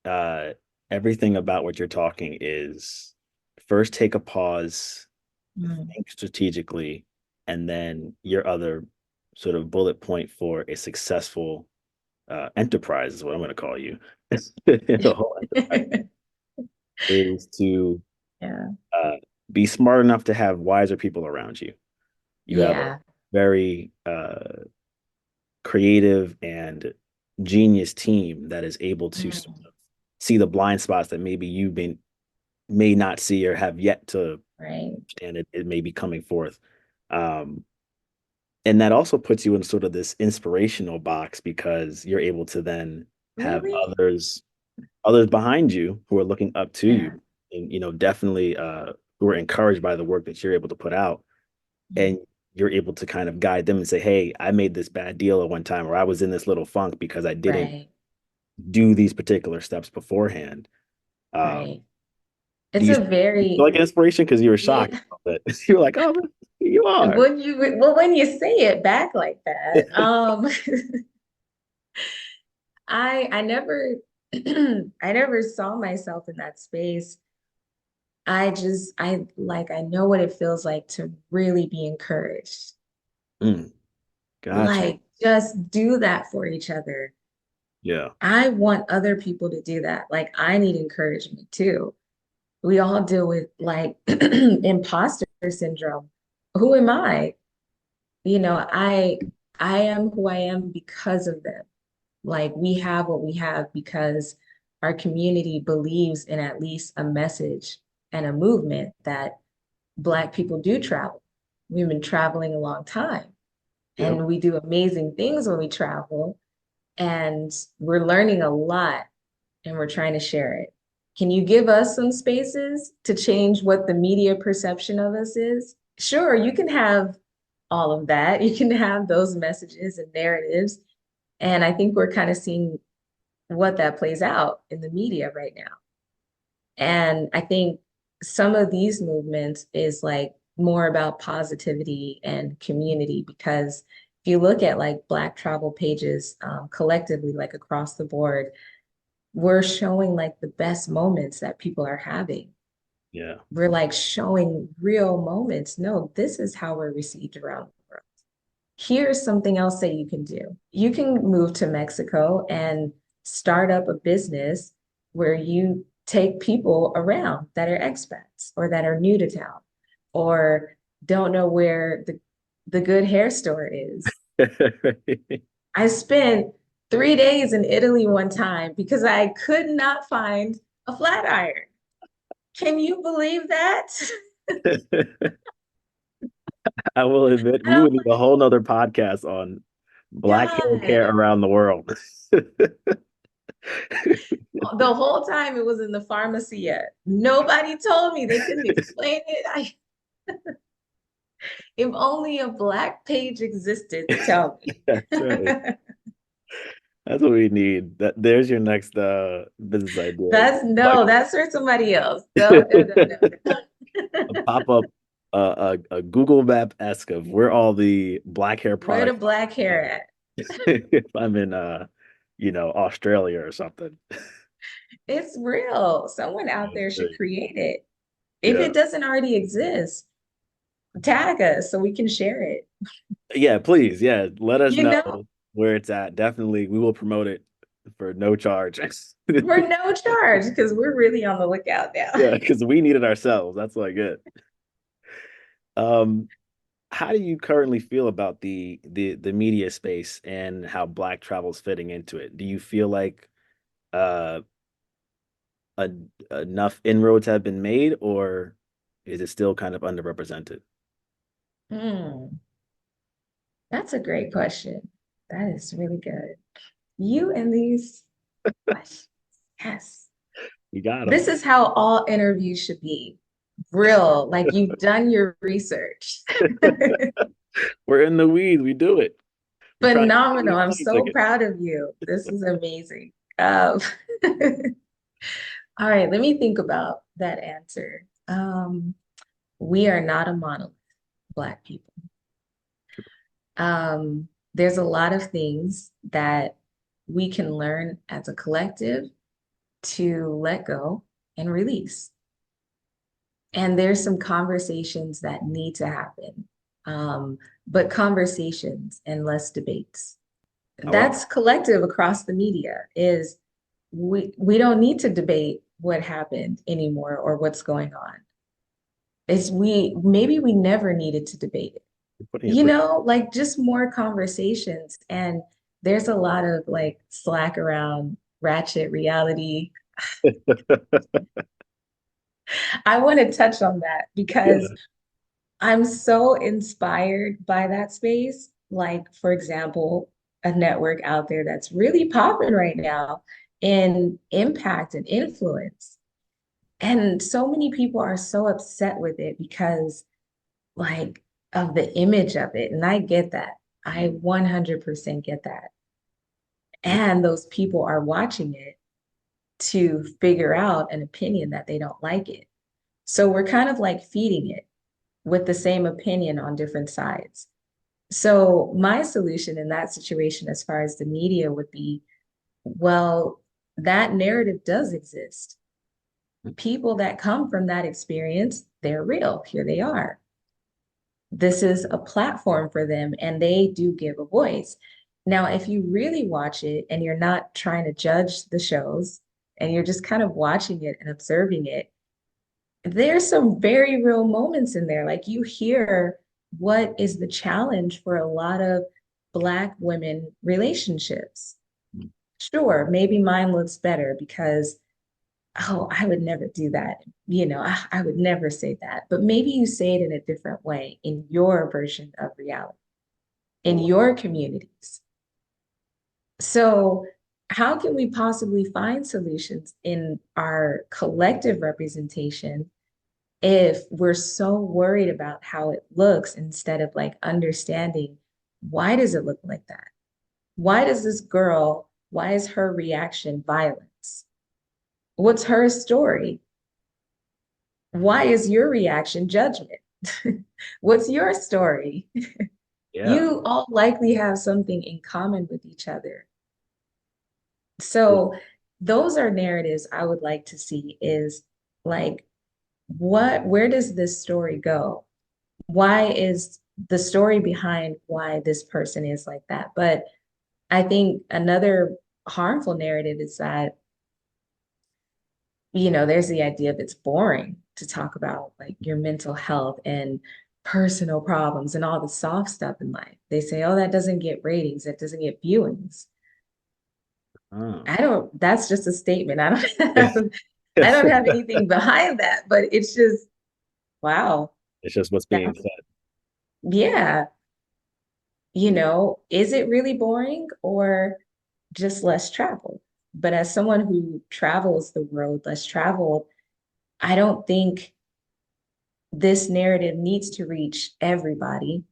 uh, everything about what you're talking is first take a pause, Mm. think strategically, and then your other sort of bullet point for a successful enterprise is what I'm going to call you. The whole enterprise is to Yeah. uh, be smart enough to have wiser people around you. You have a Yeah. very creative and genius team that is able to sort Mm. of see the blind spots that maybe may not see or have yet to Right. understand it may be coming forth. Um, and that also puts you in sort of this inspirational box because you're able to then have Really? others behind you who are looking up to Yeah. you and definitely who are encouraged by the work that you're able to put out, and you're able to kind of guide them and say, hey, I made this bad deal at one time, or I was in this little funk because I didn't Right. do these particular steps beforehand. um, Right. Do It's you a feel very, like an inspiration? Because you were shocked yeah. about it. You were like, oh, you are. When you say it back like that, I never I never saw myself in that space. I know what it feels like to really be encouraged. Mm, gotcha. Like just do that for each other. Yeah. I want other people to do that. Like I need encouragement too. We all deal with like imposter syndrome. Who am I? You know, I am who I am because of them. Like we have what we have because our community believes in at least a message and a movement that Black people do travel. We've been traveling a long time Yep. and we do amazing things when we travel and we're learning a lot and we're trying to share it. Can you give us some spaces to change what the media perception of us is? Sure, you can have all of that. You can have those messages and narratives. And I think we're kind of seeing what that plays out in the media right now. And I think some of these movements is like more about positivity and community because if you look at like Black travel pages collectively, like across the board, we're showing like the best moments that people are having. Yeah. We're like showing real moments. No, this is how we're received around the world. Here's something else that you can do. You can move to Mexico and start up a business where you take people around that are expats or that are new to town or don't know where the good hair store is. I spent 3 days in Italy one time because I could not find a flat iron. Can you believe that? I will admit And we I'm would need a whole nother podcast on black hair care God, around the world. the whole time it was in the pharmacy yet. Nobody told me. They couldn't explain it. If only a Black page existed to tell me. That's right. That's what we need. There's your next business idea. That's Like no, that's for somebody else. No, no, no, no, a no. pop-up a Google Map-esque of where all the black hair Where the products Black hair are. at? If I'm in Australia or something. It's real. Someone out That's there should great. create it. If Yeah. it doesn't already exist, tag us so we can share it. Yeah, please. Yeah, let us You know, know where it's at. Definitely, we will promote it for no charge. for no charge because we're really on the lookout now. Yeah, because we need it ourselves. That's like it. Um, how do you currently feel about the media space and how Black travel's fitting into it? Do you feel like uh a, enough inroads have been made, or is it still kind of underrepresented? Hmm, that's a great question. That is really good. You and these questions. Yes. You got them. This is how all interviews should be. Real, like you've done your research. We're in the weeds. We do it. We're trying to get Phenomenal. these I'm plane so tickets. proud of you. This is amazing. All right, let me think about that answer. We are not a monolith, Black people. There's a lot of things that we can learn as a collective to let go and release. And there's some conversations that need to happen, but conversations and less debates. I love That's collective across the media is we don't need to debate what happened anymore or what's going on. It's we maybe we never needed to debate it. putting it You know, like just more conversations. And there's a lot of like slack around ratchet reality. I want to touch on that because Yeah. I'm so inspired by that space. Like, for example, a network out there that's really popping right now in impact and influence. And so many people are so upset with it because, like, of the image of it. And I get that. I 100% get that. And those people are watching it to figure out an opinion that they don't like it. So we're kind of like feeding it with the same opinion on different sides. So my solution in that situation, as far as the media, would be, well, that narrative does exist. People that come from that experience, they're real. Here they are. This is a platform for them, and they do give a voice. Now, if you really watch it and you're not trying to judge the shows and you're just kind of watching it and observing it, there's some very real moments in there. Like you hear what is the challenge for a lot of Black women relationships. Sure, maybe mine looks better because, oh, I would never do that. I would never say that. But maybe you say it in a different way in your version of reality, in your communities. So, how can we possibly find solutions in our collective representation if we're so worried about how it looks instead of like understanding why does it look like that? Why does this girl, why is her reaction violence? What's her story? Why is your reaction judgment? What's your story? Yeah. You all likely have something in common with each other. So those are narratives I would like to see is like, where does this story go? Why is the story behind why this person is like that? But I think another harmful narrative is that, there's the idea of it's boring to talk about like your mental health and personal problems and all the soft stuff in life. They say, oh, that doesn't get ratings, that doesn't get viewings. Oh. That's just a statement. I don't have anything behind that, but it's just, wow. It's just what's being That's, said. yeah. Is it really boring or just less travel? But as someone who travels the world, less traveled, I don't think this narrative needs to reach everybody.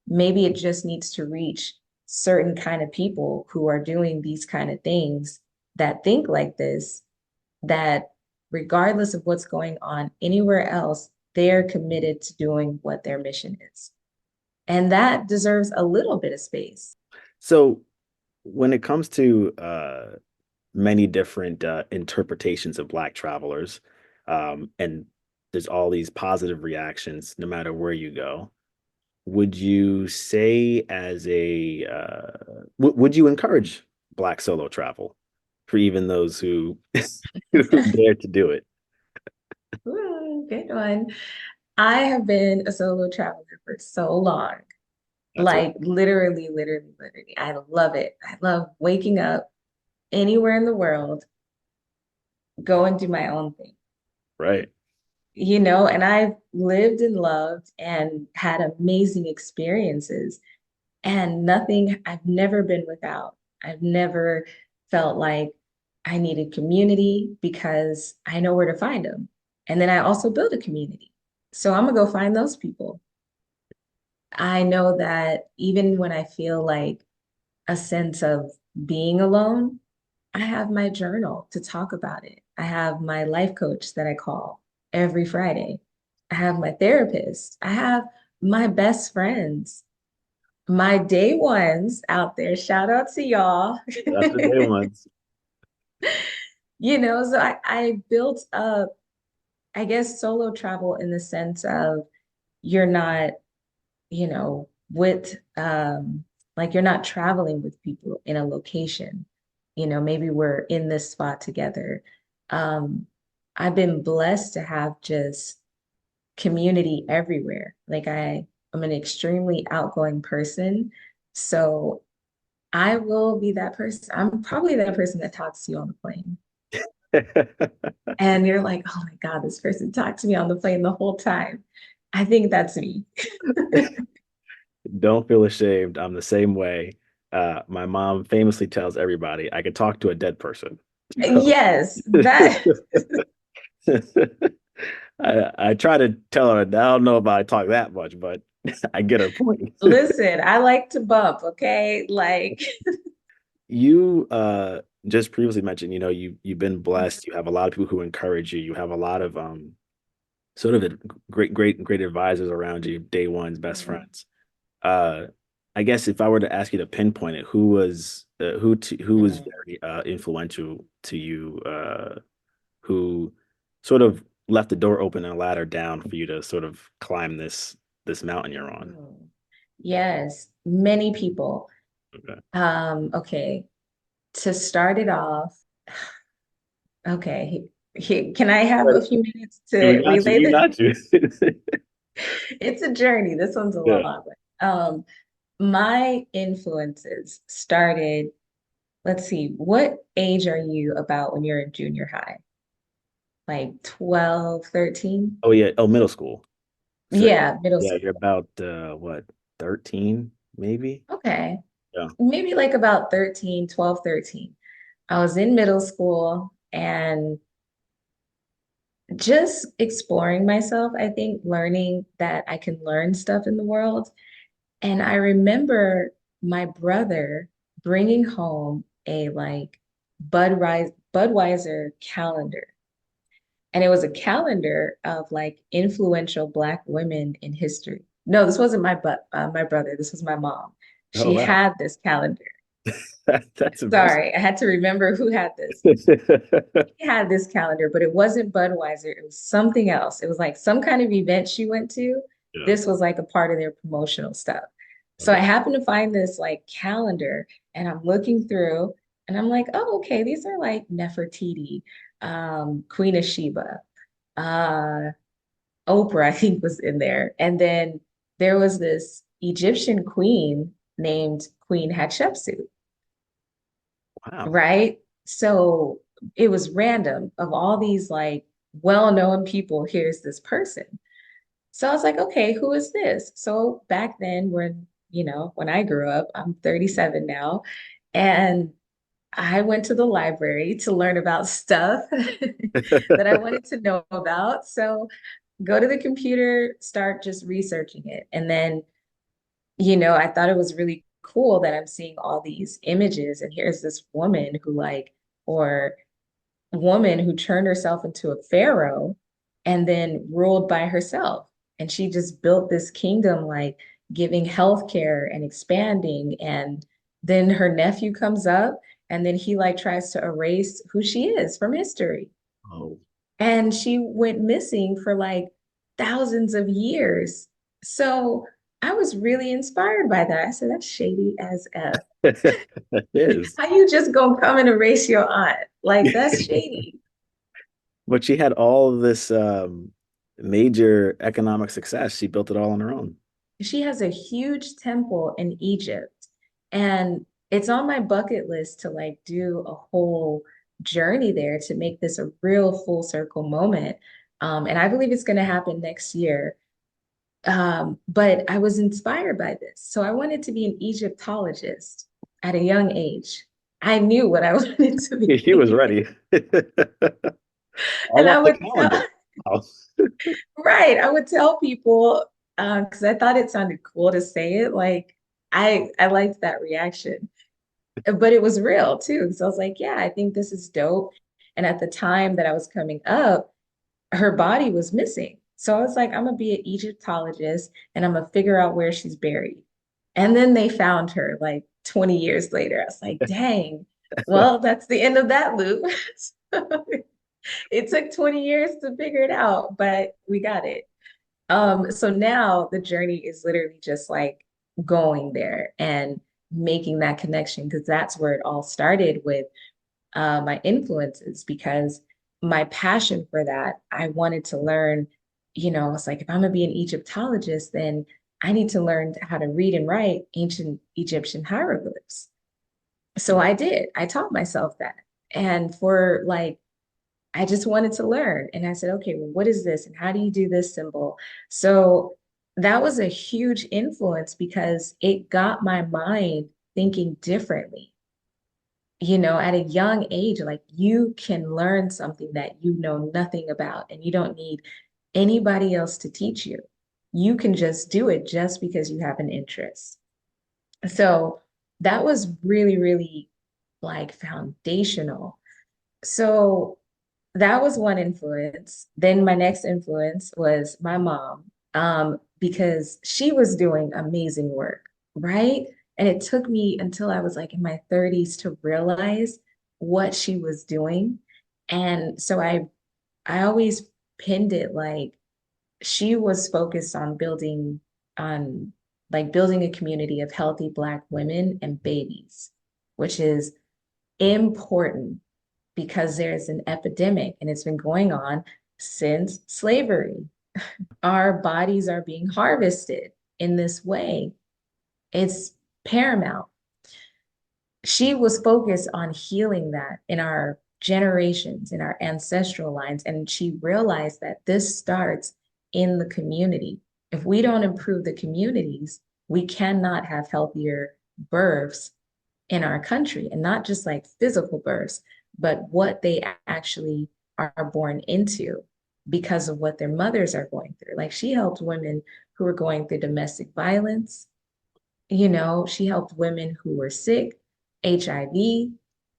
Maybe it just needs to reach certain kind of people who are doing these kind of things that think like this, that regardless of what's going on anywhere else, they're committed to doing what their mission is. And that deserves a little bit of space. So when it comes to many different interpretations of Black travelers, and there's all these positive reactions no matter where you go, would you say as a would you encourage Black solo travel for even those who who dare to do it? Ooh, good one. I have been a solo traveler for so long. That's Like literally, literally, literally. I love it. I love waking up anywhere in the world, go and do my own thing. right. And I've lived and loved and had amazing experiences and I've never been without. I've never felt like I needed community because I know where to find them. And then I also build a community. So I'm gonna go find those people. I know that even when I feel like a sense of being alone, I have my journal to talk about it. I have my life coach that I call every Friday. I have my therapist. I have my best friends, my day ones out there. Shout out to y'all. That's the day ones. So I built up, I guess, solo travel in the sense of you're not with like you're not traveling with people in a location. Maybe we're in this spot together. Um, I've been blessed to have just community everywhere. Like I'm an extremely outgoing person. So I will be that person. I'm probably that person that talks to you on the plane. And you're like, oh my God, this person talked to me on the plane the whole time. I think that's me. Don't feel ashamed. I'm the same way. My mom famously tells everybody I could talk to a dead person. So Yes, that I try to tell her, I don't know if I talk that much, but I get her point. listen, I like to bump, okay? Like, You just previously mentioned, you've been blessed. You have a lot of people who encourage you. You have a lot of sort of great advisors around you, day one's best Mhm. friends. Uh, I guess if I were to ask you to pinpoint it, who was Mhm. very influential to you, who sort of left the door open and a ladder down for you to sort of climb this mountain you're on. Mm. Yes, many people. Okay. Okay, to start it off, okay, can I have Right. a few minutes We to got you. relay We this? got you. It's a journey. This one's a Yeah. long one. My influences started, let's see, what age are you about when you're in junior high? Like 12, 13? Oh yeah. Oh, middle school. So Yeah, middle yeah, you're school. about what, 13 maybe? Okay. Yeah. Maybe like about 13, 12, 13. I was in middle school and just exploring myself, I think, learning that I can learn stuff in the world. And I remember my brother bringing home a like Budweiser calendar. And it was a calendar of like influential Black women in history. No, this wasn't my brother. This was my mom. Oh She wow. had this calendar. That's impressive. Sorry, I had to remember who had this. She had this calendar, but it wasn't Budweiser. It was something else. It was like some kind of event she went to. Yeah. This was like a part of their promotional stuff. So I Okay. happened to find this like calendar and I'm looking through and I'm like, oh, okay, these are like Nefertiti, Queen of Sheba, uh, Oprah, I think was in there. And then there was this Egyptian queen named Queen Hatshepsut, Wow. right? So it was random of all these like well-known people, here's this person. So I was like, okay, who is this? So back then, when I grew up, I'm 37 now, and I went to the library to learn about stuff that I wanted to know about. So go to the computer, start just researching it. And then, I thought it was really cool that I'm seeing all these images, and here's this woman who or woman who turned herself into a pharaoh and then ruled by herself. And she just built this kingdom, like giving healthcare and expanding. And then her nephew comes up and then he like tries to erase who she is from history. Oh. And she went missing for like thousands of years. So I was really inspired by that. I said, that's shady as F. It is. How you just gonna come and erase your aunt? Like that's shady. But she had all of this major economic success. She built it all on her own. She has a huge temple in Egypt, and it's on my bucket list to like do a whole journey there to make this a real full circle moment. And I believe it's going to happen next year. But I was inspired by this. So I wanted to be an Egyptologist at a young age. I knew what I wanted to He was be. ready. And All I off the would tell, calendar. Wow. right, I would tell people, because I thought it sounded cool to say it. Like I liked that reaction. But it was real too. So I was like, yeah, I think this is dope. And at the time that I was coming up, her body was missing. So I was like, I'm gonna be an Egyptologist and I'm gonna figure out where she's buried. And then they found her like 20 years later. I was like, dang, well, that's the end of that loop. So it took 20 years to figure it out, but we got it. So now the journey is literally just like going there and making that connection because that's where it all started with my influences because my passion for that, I wanted to learn, it's like if I'm gonna be an Egyptologist, then I need to learn how to read and write ancient Egyptian hieroglyphs. So I did. I taught myself that. And for like I just wanted to learn. And I said, okay, well, what is this? And how do you do this symbol? So that was a huge influence because it got my mind thinking differently. At a young age, like you can learn something that you know nothing about, and you don't need anybody else to teach you. You can just do it just because you have an interest. So that was really, really like foundational. So that was one influence. Then my next influence was my mom, because she was doing amazing work, right? And it took me until I was like in my 30s to realize what she was doing. And so I always pinned it like she was focused on like building a community of healthy Black women and babies, which is important because there's an epidemic and it's been going on since slavery. Our bodies are being harvested in this way. It's paramount. She was focused on healing that in our generations, in our ancestral lines. And she realized that this starts in the community. If we don't improve the communities, we cannot have healthier births in our country, and not just like physical births, but what they actually are born into because of what their mothers are going through. Like she helped women who were going through domestic violence, she helped women who were sick, HIV,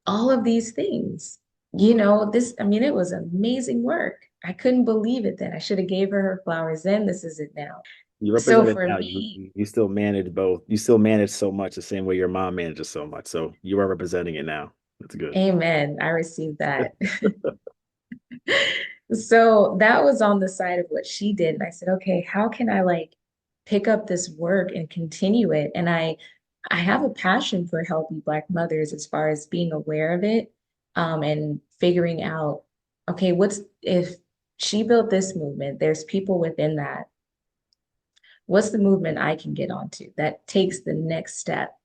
all of these things. I mean, it was amazing work. I couldn't believe it then. I should have gave her flowers then. This is it now. You So represent it for now. me, You still manage both. You still manage so much the same way your mom manages so much. So you are representing it now. That's good. amen. I received that. So that was on the side of what she did. And I said, okay, how can I like pick up this work and continue it? And I have a passion for healthy Black mothers as far as being aware of it, and figuring out, okay, what's if she built this movement, there's people within that. What's the movement I can get onto that takes the next step?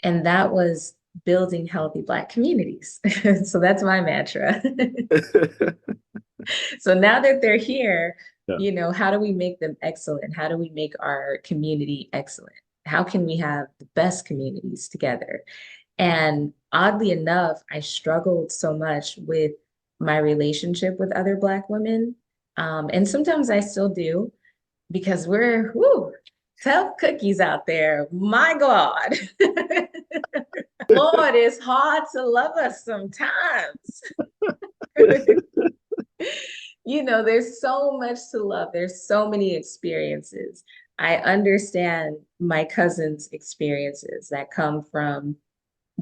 And that was building healthy Black communities. So that's my mantra. So now that they're here, Yeah. how do we make them excellent? How do we make our community excellent? How can we have the best communities together? And oddly enough, I struggled so much with my relationship with other Black women. And sometimes I still do because we're tough cookies out there. My God. Lord, it's hard to love us sometimes. There's so much to love. There's so many experiences. I understand my cousin's experiences that come from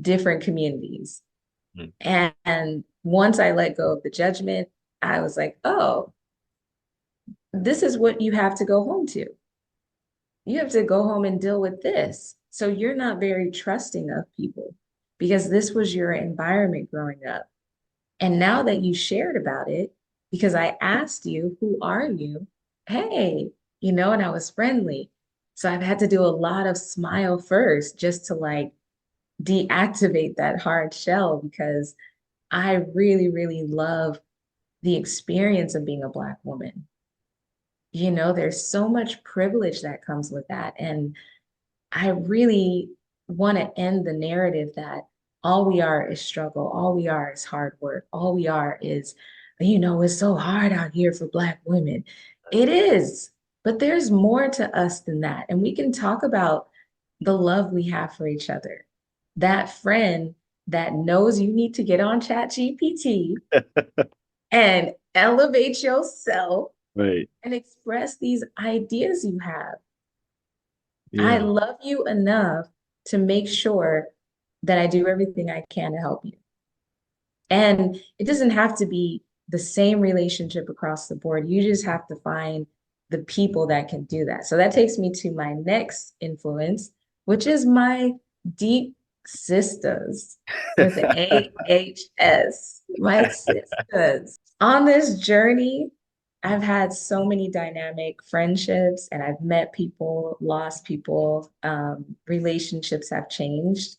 different communities. Mm. And once I let go of the judgment, I was like, oh, this is what you have to go home to. You have to go home and deal with this. So you're not very trusting of people because this was your environment growing up. And now that you shared about it, because I asked you, who are you? Hey, and I was friendly. So I've had to do a lot of smile first just to like deactivate that hard shell because I really, really love the experience of being a Black woman. There's so much privilege that comes with that. And I really want to end the narrative that all we are is struggle, all we are is hard work, all we are is, it's so hard out here for Black women. It is, but there's more to us than that. And we can talk about the love we have for each other. That friend that knows you need to get on ChatGPT and elevate yourself Right. and express these ideas you have. I Yeah. love you enough to make sure that I do everything I can to help you. And it doesn't have to be the same relationship across the board. You just have to find the people that can do that. So that takes me to my next influence, which is my deep sisters with the AHS, my sisters. On this journey, I've had so many dynamic friendships and I've met people, lost people, relationships have changed.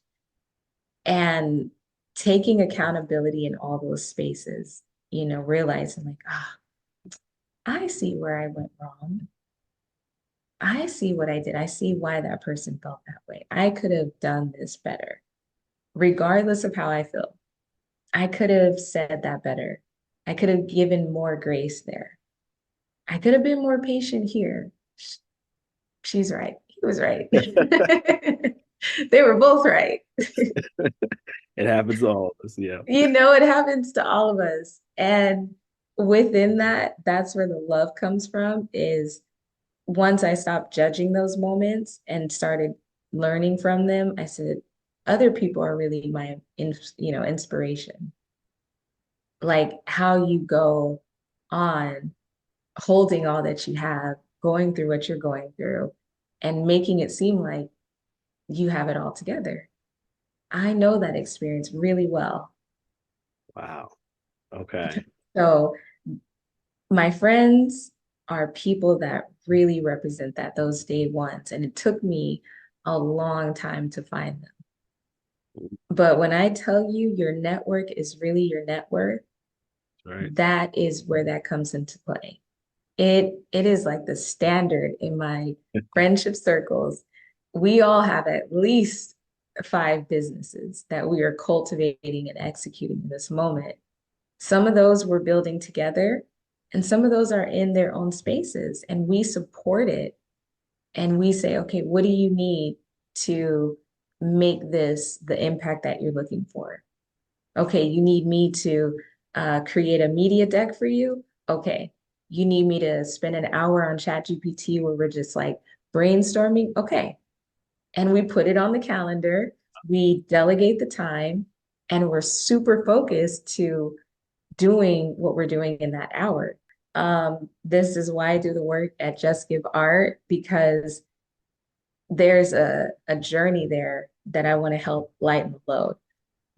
And taking accountability in all those spaces, realizing like, I see where I went wrong. I see what I did. I see why that person felt that way. I could have done this better, regardless of how I feel. I could have said that better. I could have given more grace there. I could have been more patient here. She's right. He was right. They were both right. It happens to all of us. Yeah. It happens to all of us. And within that, that's where the love comes from, is once I stopped judging those moments and started learning from them, I said, other people are really my inspiration. Like how you go on holding all that you have, going through what you're going through, and making it seem like you have it all together. I know that experience really well. Wow. Okay. So my friends are people that really represent that, those day ones. And it took me a long time to find them. But when I tell you your network is really your net worth, Right. that is where that comes into play. It is like the standard in my friendship circles. We all have at least 5 businesses that we are cultivating and executing in this moment. Some of those we're building together, and some of those are in their own spaces, and we support it. And we say, okay, what do you need to make this the impact that you're looking for? Okay, you need me to create a media deck for you. Okay, you need me to spend an hour on ChatGPT where we're just like brainstorming. Okay, and we put it on the calendar. We delegate the time, and we're super focused to doing what we're doing in that hour. This is why I do the work at Just Give Art, because there's a journey there that I want to help lighten the load.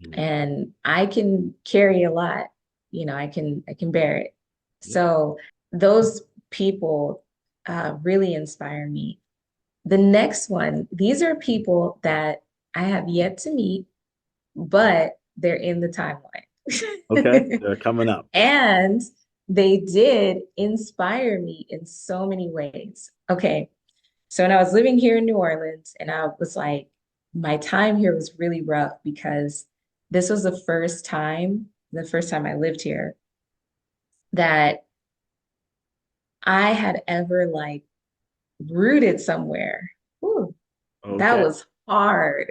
Mhm. And I can carry a lot, I can bear it. Yeah. So those people really inspire me. The next one, these are people that I have yet to meet, but they're in the Okay. timeline. They're coming up. And they did inspire me in so many ways. Okay. So when I was living here in New Orleans, and I was like, my time here was really rough because this was the first time I lived here, that I had ever like rooted somewhere. Whew, that Okay. was hard.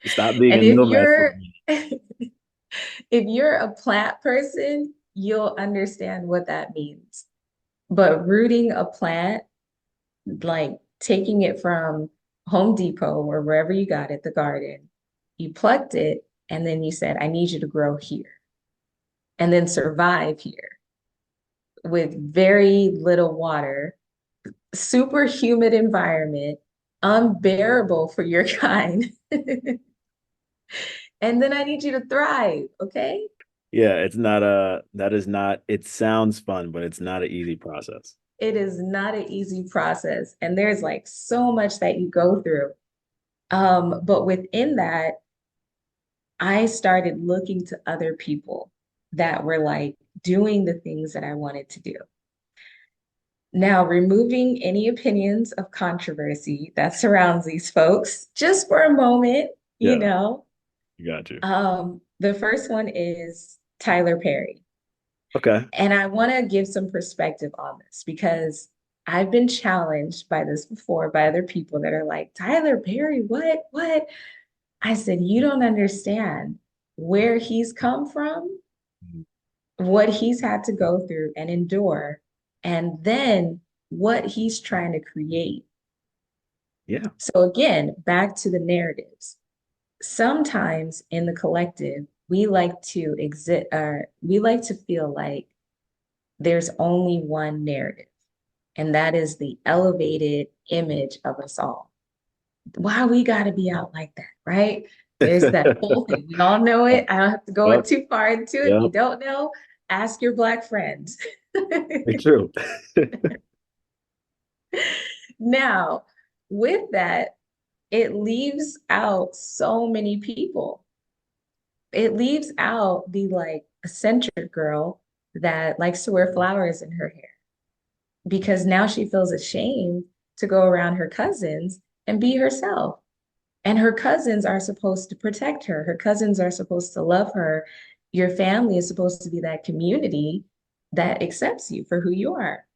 Stop being a And if nomad for you're me. if you're a plant person, you'll understand what that means. But rooting a plant, like taking it from Home Depot or wherever you got it, the garden, you plucked it, and then you said, I need you to grow here and then survive here with very little water, super humid environment, unbearable for your kind. And then I need you to thrive, okay? Yeah, that is not, it sounds fun, but it's not an easy process. It is not an easy process. And there's like so much that you go through. But within that, I started looking to other people that were like doing the things that I wanted to do. Now, removing any opinions of controversy that surrounds these folks, just for a moment, you Yeah, know. got you. The first one is Tyler Perry. Okay. And I want to give some perspective on this because I've been challenged by this before by other people that are like, Tyler Perry, what? What? I said, you don't understand where he's come from, Mhm. what he's had to go through and endure, and then what he's trying to create. Yeah. So, again, back to the narratives. Sometimes in the collective, we like to exist, we like to feel like there's only one narrative, and that is the elevated image of us all. Why we got to be out like that, right? There's that whole thing. We all know it. I don't have to go Yep. too far into it. If you Yep. don't know, ask your Black friends. Very true. Now, with that, it leaves out so many people. It leaves out the like eccentric girl that likes to wear flowers in her hair because now she feels ashamed to go around her cousins and be herself. And her cousins are supposed to protect her. Her cousins are supposed to love her. Your family is supposed to be that community that accepts you for who you are.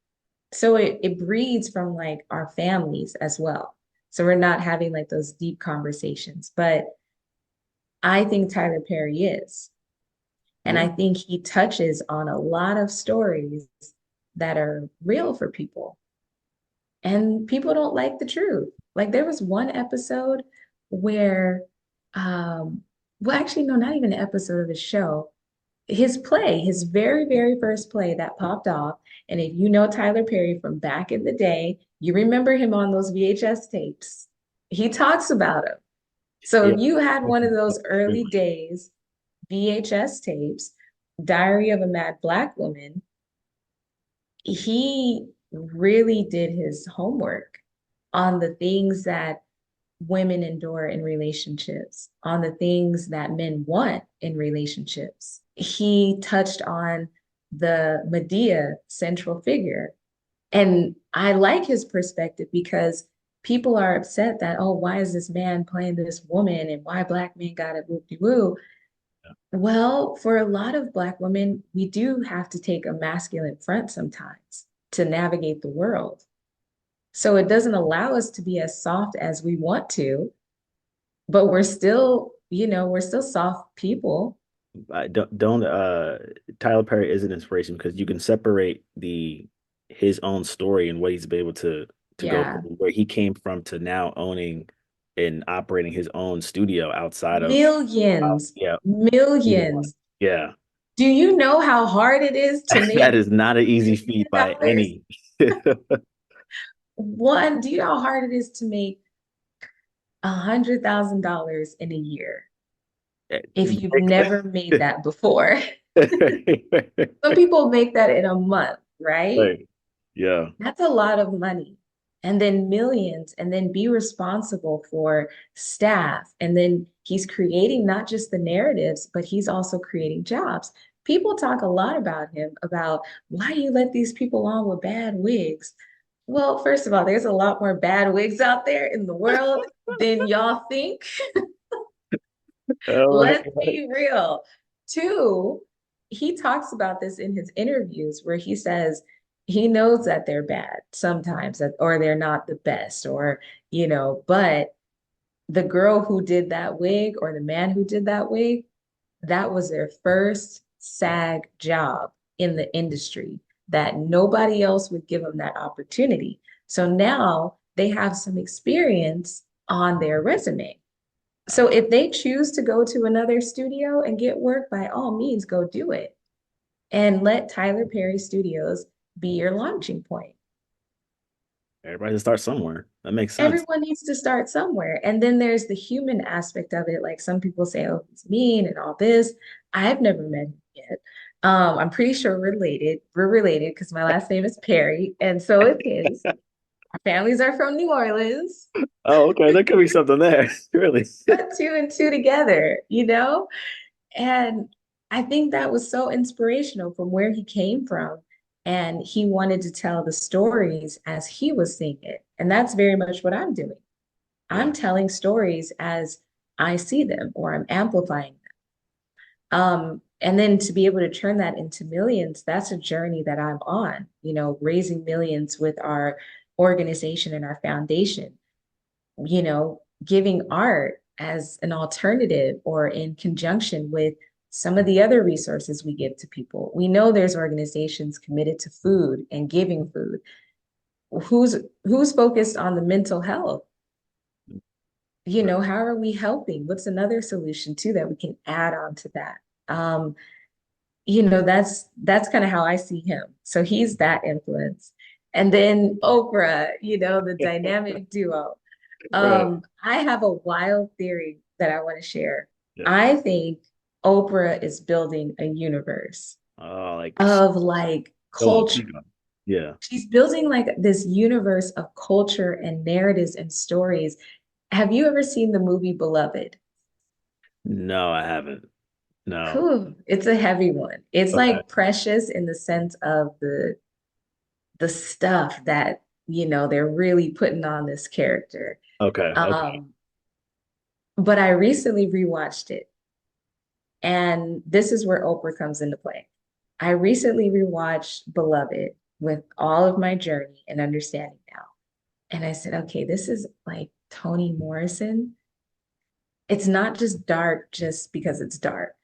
So it breeds from like our families as well. So we're not having like those deep conversations. But I think Tyler Perry is. And Yeah. I think he touches on a lot of stories that are real for people. And people don't like the truth. Like there was one episode where, well, actually, no, not even an episode of the show. His play, his very, very first play that popped off. And if you know Tyler Perry from back in the day, you remember him on those VHS tapes. He talks about him. So Yeah. if you had one of those early days VHS tapes, Diary of a Mad Black Woman, he really did his homework on the things that women endure in relationships, on the things that men want in relationships. He touched on the Medea central figure. And I like his perspective because people are upset that, oh, why is this man playing this woman and why black men got it whoop-de-woo? Well, for a lot of Black women, we do have to take a masculine front sometimes to navigate the world. So it doesn't allow us to be as soft as we want to, but we're still, we're still soft people. I don't Tyler Perry is an inspiration because you can separate the his own story and what he's been able to go Yeah. through, where he came from to now owning and operating his own studio outside of Millions, yeah, millions. yeah. Do you know how hard it is to That make is not an easy feat by $1 million? any. One, do you know how hard it is to make $100,000 in a year if you've never made that before? Some people make that in a month, right? Right. Yeah. That's a lot of money. And then millions, and then be responsible for staff. And then he's creating not just the narratives, but he's also creating jobs. People talk a lot about him, about why you let these people on with bad wigs. Well, first of all, there's a lot more bad wigs out there in the world than y'all think. Oh my Let's God. be real. Two, he talks about this in his interviews where he says he knows that they're bad sometimes, or they're not the best, or, but the girl who did that wig or the man who did that wig, that was their first SAG job in the industry, that nobody else would give them that opportunity. So now they have some experience on their resume. So if they choose to go to another studio and get work, by all means, go do it. And let Tyler Perry Studios be your launching point. Everybody has to start somewhere. That makes sense. Everyone needs to start somewhere. And then there's the human aspect of it. Like some people say, oh, he's mean and all this. I've never met him yet. I'm pretty sure we're related. We're related because my last name is Perry, and so is his. Our families are from New Orleans. Oh, okay. There could be something there. Really. Put two and two together. And I think that was so inspirational from where he came from. And he wanted to tell the stories as he was seeing it. And that's very much what I'm doing. Yeah. I'm telling stories as I see them, or I'm amplifying them. And then to be able to turn that into millions, that's a journey that I'm on, raising millions with our organization and our foundation, giving art as an alternative or in conjunction with some of the other resources we give to people. We know there's organizations committed to food and giving food. Who's focused on the mental health? How are we helping? What's another solution too that we can add on to that? That's kind of how I see him. So he's that influence. And then Oprah, the dynamic duo. Right. I have a wild theory that I want to share. Yeah. I think Oprah is building a universe Oh, like of like go on, culture. keep going. Yeah. She's building like this universe of culture and narratives and stories. Have you ever seen the movie Beloved? No, I haven't. No. Whew, it's a heavy one. It's Okay. like precious in the sense of the stuff that, they're really putting on this character. Okay. Okay. Um, but I recently rewatched it. And this is where Oprah comes into play. I recently rewatched Beloved with all of my journey and understanding now. And I said, okay, this is like Toni Morrison. It's not just dark just because it's dark.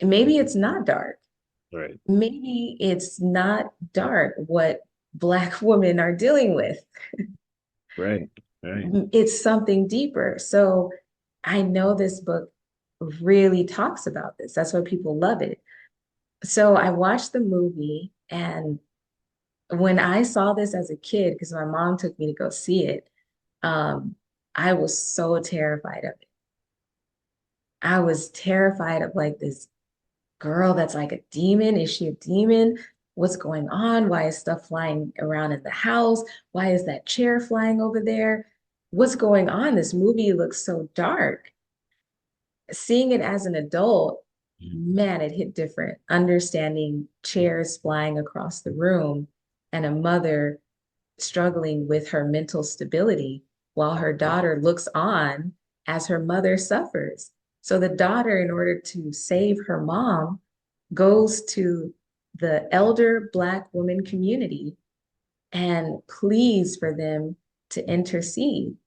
Maybe it's not dark. Right. Maybe it's not dark what Black women are dealing with. Right. Right. It's something deeper. So I know this book really talks about this. That's why people love it. So I watched the movie, and when I saw this as a kid, because my mom took me to go see it, um, I was so terrified of it. I was terrified of like this girl that's like a demon. Is she a demon? What's going on? Why is stuff flying around in the house? Why is that chair flying over there? What's going on? This movie looks so dark. Seeing it as an adult, Mhm. man, it hit different. Understanding chairs flying across the room and a mother struggling with her mental stability while her daughter looks on as her mother suffers. So the daughter, in order to save her mom, goes to the elder Black woman community and pleads for them to intercede.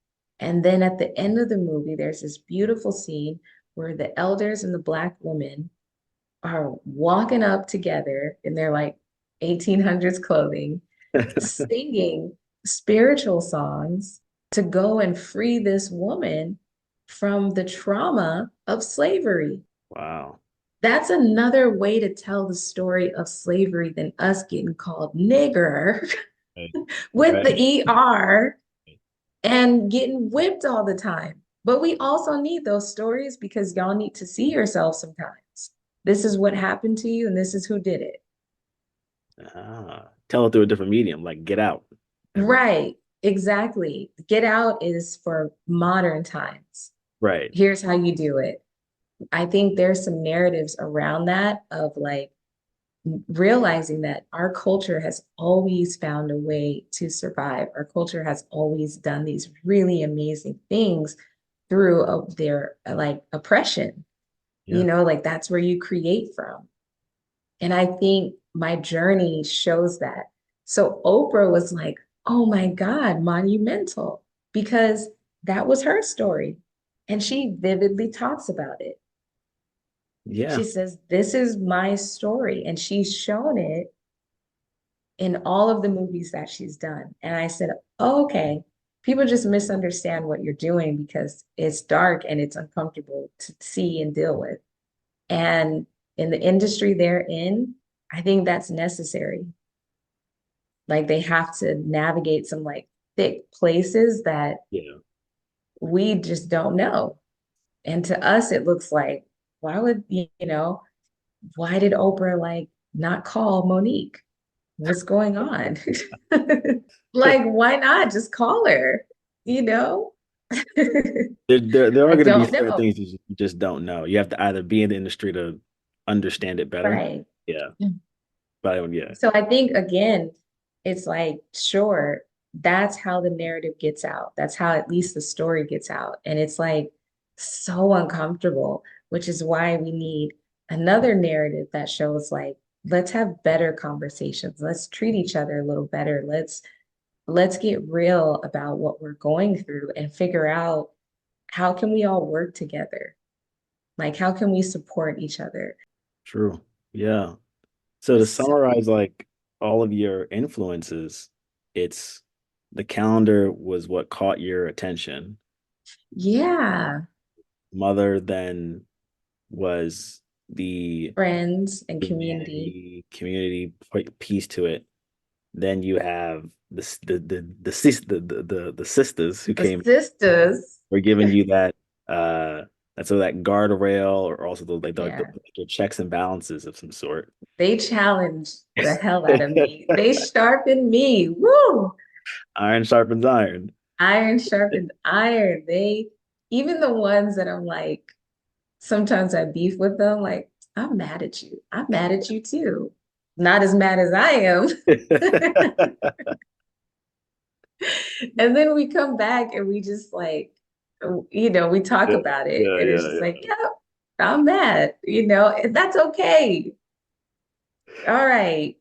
And then at the end of the movie, there's this beautiful scene where the elders and the Black woman are walking up together in their like 1800s clothing, singing spiritual songs to go and free this woman from the trauma of slavery. Wow. That's another way to tell the story of slavery than us getting called nigger Right. with Right. the ER and getting whipped all the time. But we also need those stories because y'all need to see yourself sometimes. This is what happened to you, and this is who did it. Tell it through a different medium, like Get Out. Every Right, exactly. Get Out is for modern times. right. Here's how you do it. I think there's some narratives around that of like realizing that our culture has always found a way to survive. Our culture has always done these really amazing things through their like oppression. You Yeah. know, like that's where you create from. And I think my journey shows that. So Oprah was like, oh my God, monumental, because that was her story. And she vividly talks about it. Yeah. She says, this is my story. And she's shown it in all of the movies that she's done. And I said, oh, okay, people just misunderstand what you're doing because it's dark and it's uncomfortable to see and deal with. And in the industry they're in, I think that's necessary. Like they have to navigate some like thick places that Yeah. we just don't know. And to us, it looks like, why would, why did Oprah like not call Monique? What's going on? Like, why not just call her? You know? There are I going to be don't certain know. things you just don't know. You have to either be in the industry to understand it better. Right. Yeah. But yeah. So I think again, it's like, sure, that's how the narrative gets out. That's how at least the story gets out. And it's like so uncomfortable, which is why we need another narrative that shows like, let's have better conversations. Let's treat each other a little better. Let's get real about what we're going through and figure out how can we all work together? Like how can we support each other? True. Yeah. So to So summarize like all of your influences, it's the calendar was what caught your attention. yeah, Mother then was the friends and community. community piece to it. Then you have the sisters who The came sisters, were giving you that that's so that guardrail or also yeah, the checks and balances of some sort. they challenged the hell out of me. They sharpened me. Woo! Iron sharpens iron. Iron sharpened iron. They, even the ones that I'm like, sometimes I beef with them, like, I'm mad at you. I'm mad at you too. Not as mad as I am. And then we come back and we just like, we talk Yeah, about it. yeah, And it's yeah, just like, yeah. yeah, I'm mad, and that's okay. All right.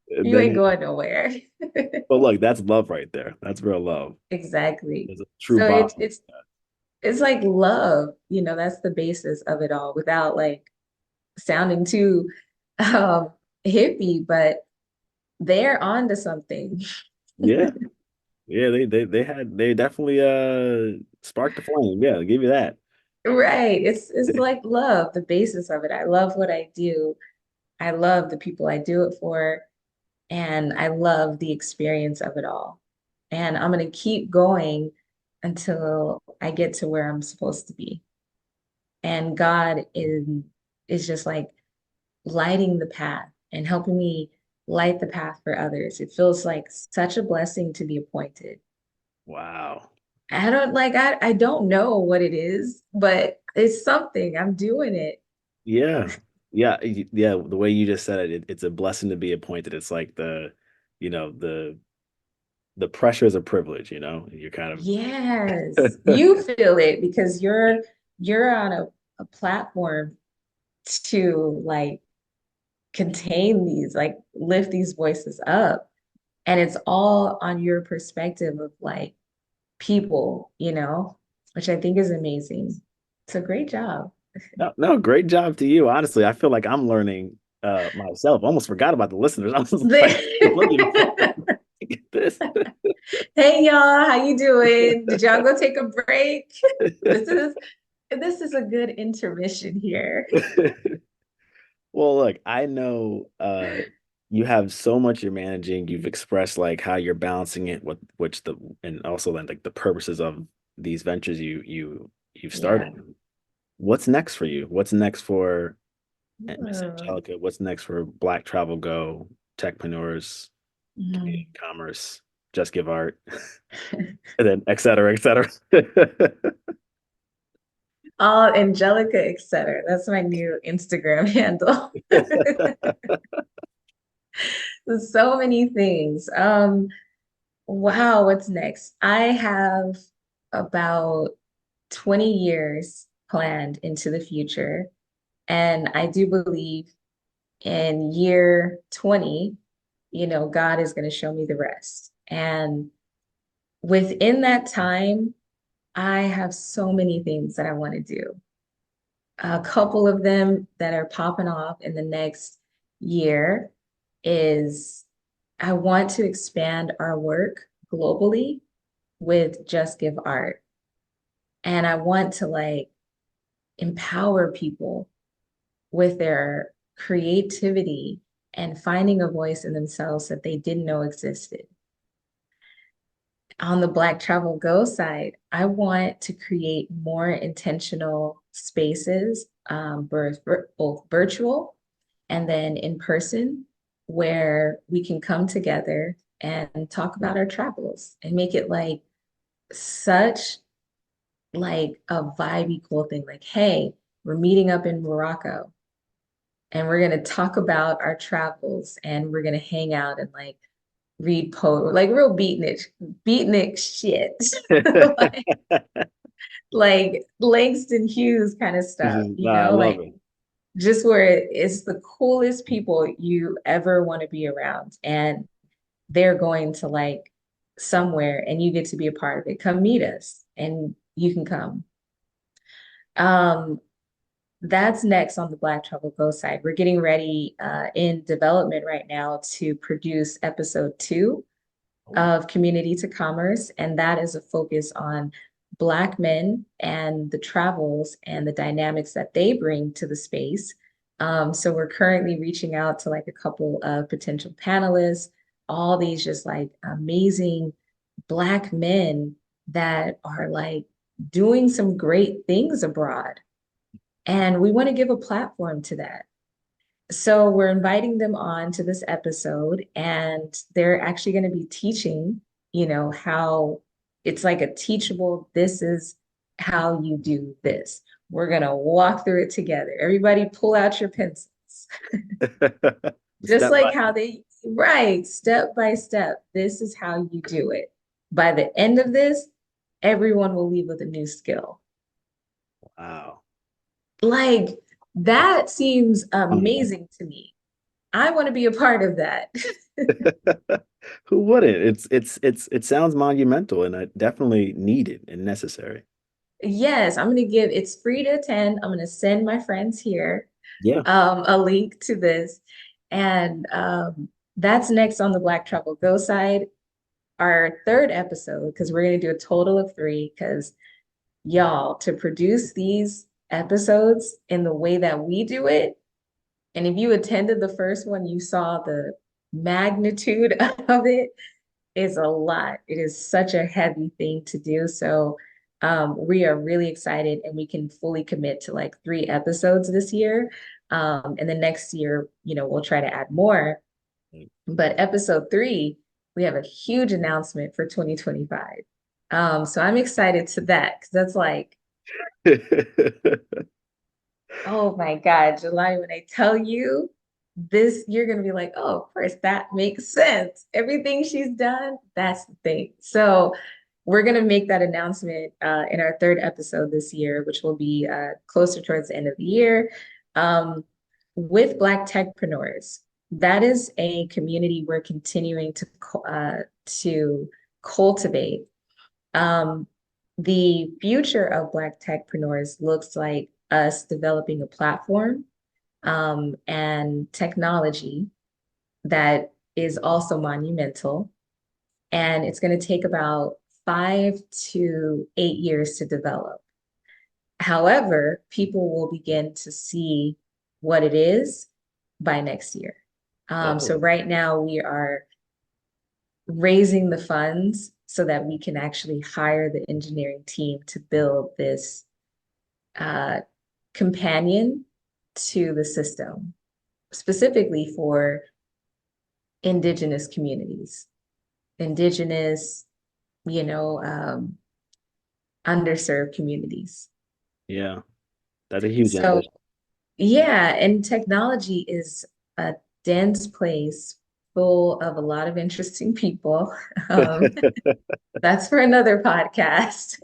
And You then ain't going nowhere. but look, that's love right there. That's real love. Exactly. There's a true So bond. it's like love, that's the basis of it all without like sounding too um, hippie, but they're on to something. Yeah. Yeah, they definitely sparked the flame. Yeah, I'll give you that. Right. It's like love, the basis of it. I love what I do. I love the people I do it for, and I love the experience of it all. And I'm gonna keep going until I get to where I'm supposed to be. And God is just like lighting the path and helping me light the path for others. It feels like such a blessing to be appointed. Wow. I don't know what it is, but it's something. I'm doing it. Yeah. Yeah, yeah, the way you just said it, it's a blessing to be appointed. It's like you know, the pressure is a privilege, you know. You're kind Yes, of you feel it because you're on a platform to like contain these, like lift these voices up. And it's all on your perspective of like people, which I think is amazing. It's a great job. no, no, great job to you. Honestly, I feel like I'm learning myself. Almost forgot about the listeners. I was like, let me get this. Hey y'all, how you doing? Did y'all go take a break? This is this is a good intermission here. Well, look, I know you have so much you're managing. You've expressed like how you're balancing it with which the and also then like the purposes of these ventures you've Yeah. started. What's next for you? What's next for Miss Hmm. Angelica? What's next for Black Travel Go, Techpreneurs, Canadian Mhm. Commerce, Just Give Art, and then et cetera, et cetera. Oh, Anjelika, etc. That's my new Instagram handle. There's so many things. Wow, what's next? I have about 20 years planned into the future. And I do believe in year 20, God is going to show me the rest. And within that time, I have so many things that I want to do. A couple of them that are popping off in the next year is I want to expand our work globally with Just Give Art. And I want to like empower people with their creativity and finding a voice in themselves that they didn't know existed. On the Black Travel Go side, I want to create more intentional spaces, both virtual and then in person, where we can come together and talk about our travels and make it like such like a vibey cool thing. Like, hey, we're meeting up in Morocco and we're gonna talk about our travels and we're gonna hang out and like read poetry, like real beatnik shit. like, like Langston Hughes kind of stuff, Nah, I love like it. just where it's the coolest people you ever want to be around. And they're going to like somewhere and you get to be a part of it. Come meet us and you can come. Um, that's next on the Black Travel Go side. We're getting ready in development right now to produce episode 2 Oh, of Community to Commerce, and that is a focus on Black men and the travels and the dynamics that they bring to the space. So we're currently reaching out to like a couple of potential panelists, all these just like amazing Black men that are like doing some great things abroad. And we want to give a platform to that. So we're inviting them on to this episode, and they're actually going to be teaching, how it's like a teachable, this is how you do this. We're going to walk through it together. Everybody pull out your pencils. Just step by like how they, right, step by step, this is how you do it. By the end of this, everyone will leave with a new skill. wow. Like, that seems Um, amazing to me. I want to be a part of that. Who wouldn't? It sounds monumental and definitely needed and necessary. Yes, I'm going to give, it's free to attend. I'm going to send my friends here. Yeah. a link to this. And that's next on the Black Travel Go side. Our third episode, because we're going to do a total of three, because y'all, to produce these episodes in the way that we do it, and if you attended the first one, you saw the magnitude of it is a lot. It is such a heavy thing to do. So we are really excited and we can fully commit to like three episodes this year. And the next year, we'll try to add more. But episode three, we have a huge announcement for 2025. So I'm excited to that because that's like, oh my God, July, when I tell you this, you're going to be like, oh, of course, that makes sense. Everything she's done, that's the thing. So we're going to make that announcement in our third episode this year, which will be closer towards the end of the year, um, with Black techpreneurs. That is a community we're continuing to cultivate. Um, the future of Black techpreneurs looks like us developing a platform and technology that is also monumental. And it's going to take about 5 to 8 years to develop. However, people will begin to see what it is by next year. So Oh, right now we are raising the funds so that we can actually hire the engineering team to build this uh, companion to the system, specifically for indigenous communities, indigenous, you know, um, underserved communities. yeah. That's a huge So, ambition. yeah, and technology is a dense place full of a lot of interesting people. Um, that's for another podcast.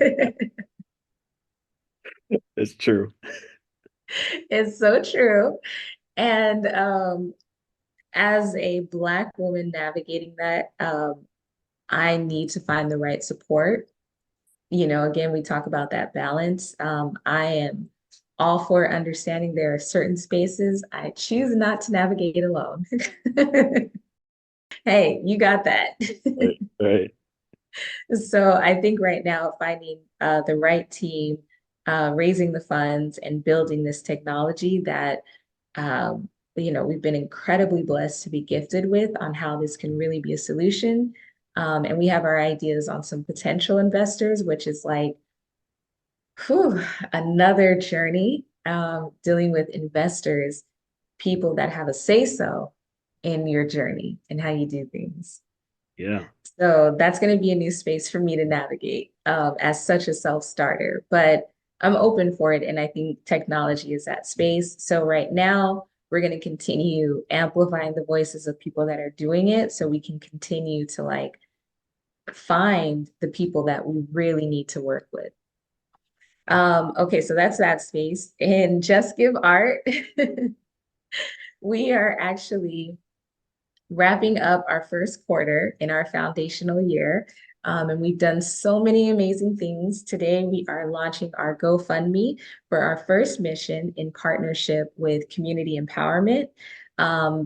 It's true. It's so true. And as a Black woman navigating that, I need to find the right support. Again, we talk about that balance. I am all for understanding there are certain spaces I choose not to navigate alone. Hey, you got that. Right, right. So I think right now finding the right team, raising the funds and building this technology that we've been incredibly blessed to be gifted with on how this can really be a solution. And we have our ideas on some potential investors, which is like, whew, another journey dealing with investors, people that have a say so in your journey and how you do things. Yeah. So that's going to be a new space for me to navigate as such a self-starter, but I'm open for it. And I think technology is that space. So right now, we're going to continue amplifying the voices of people that are doing it so we can continue to like find the people that we really need to work with. Okay, so that's that space. And Just Give Art, we are actually wrapping up our first quarter in our foundational year. And we've done so many amazing things. Today, we are launching our GoFundMe for our first mission in partnership with Community Empowerment.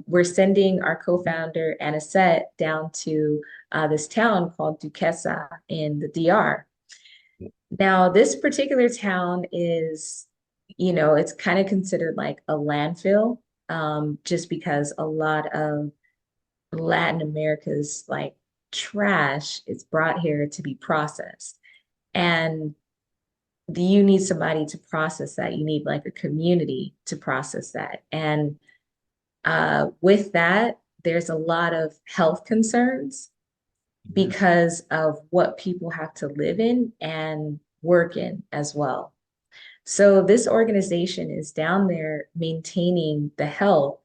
We're sending our co-founder, Anisette, down to this town called Duquesa in the DR. Now, this particular town is, it's kind of considered like a landfill, just because a lot of Latin America's like trash is brought here to be processed. And you need somebody to process that. You need like a community to process that. And with that, there's a lot of health concerns Yeah. because of what people have to live in and work in as well. So this organization is down there maintaining the health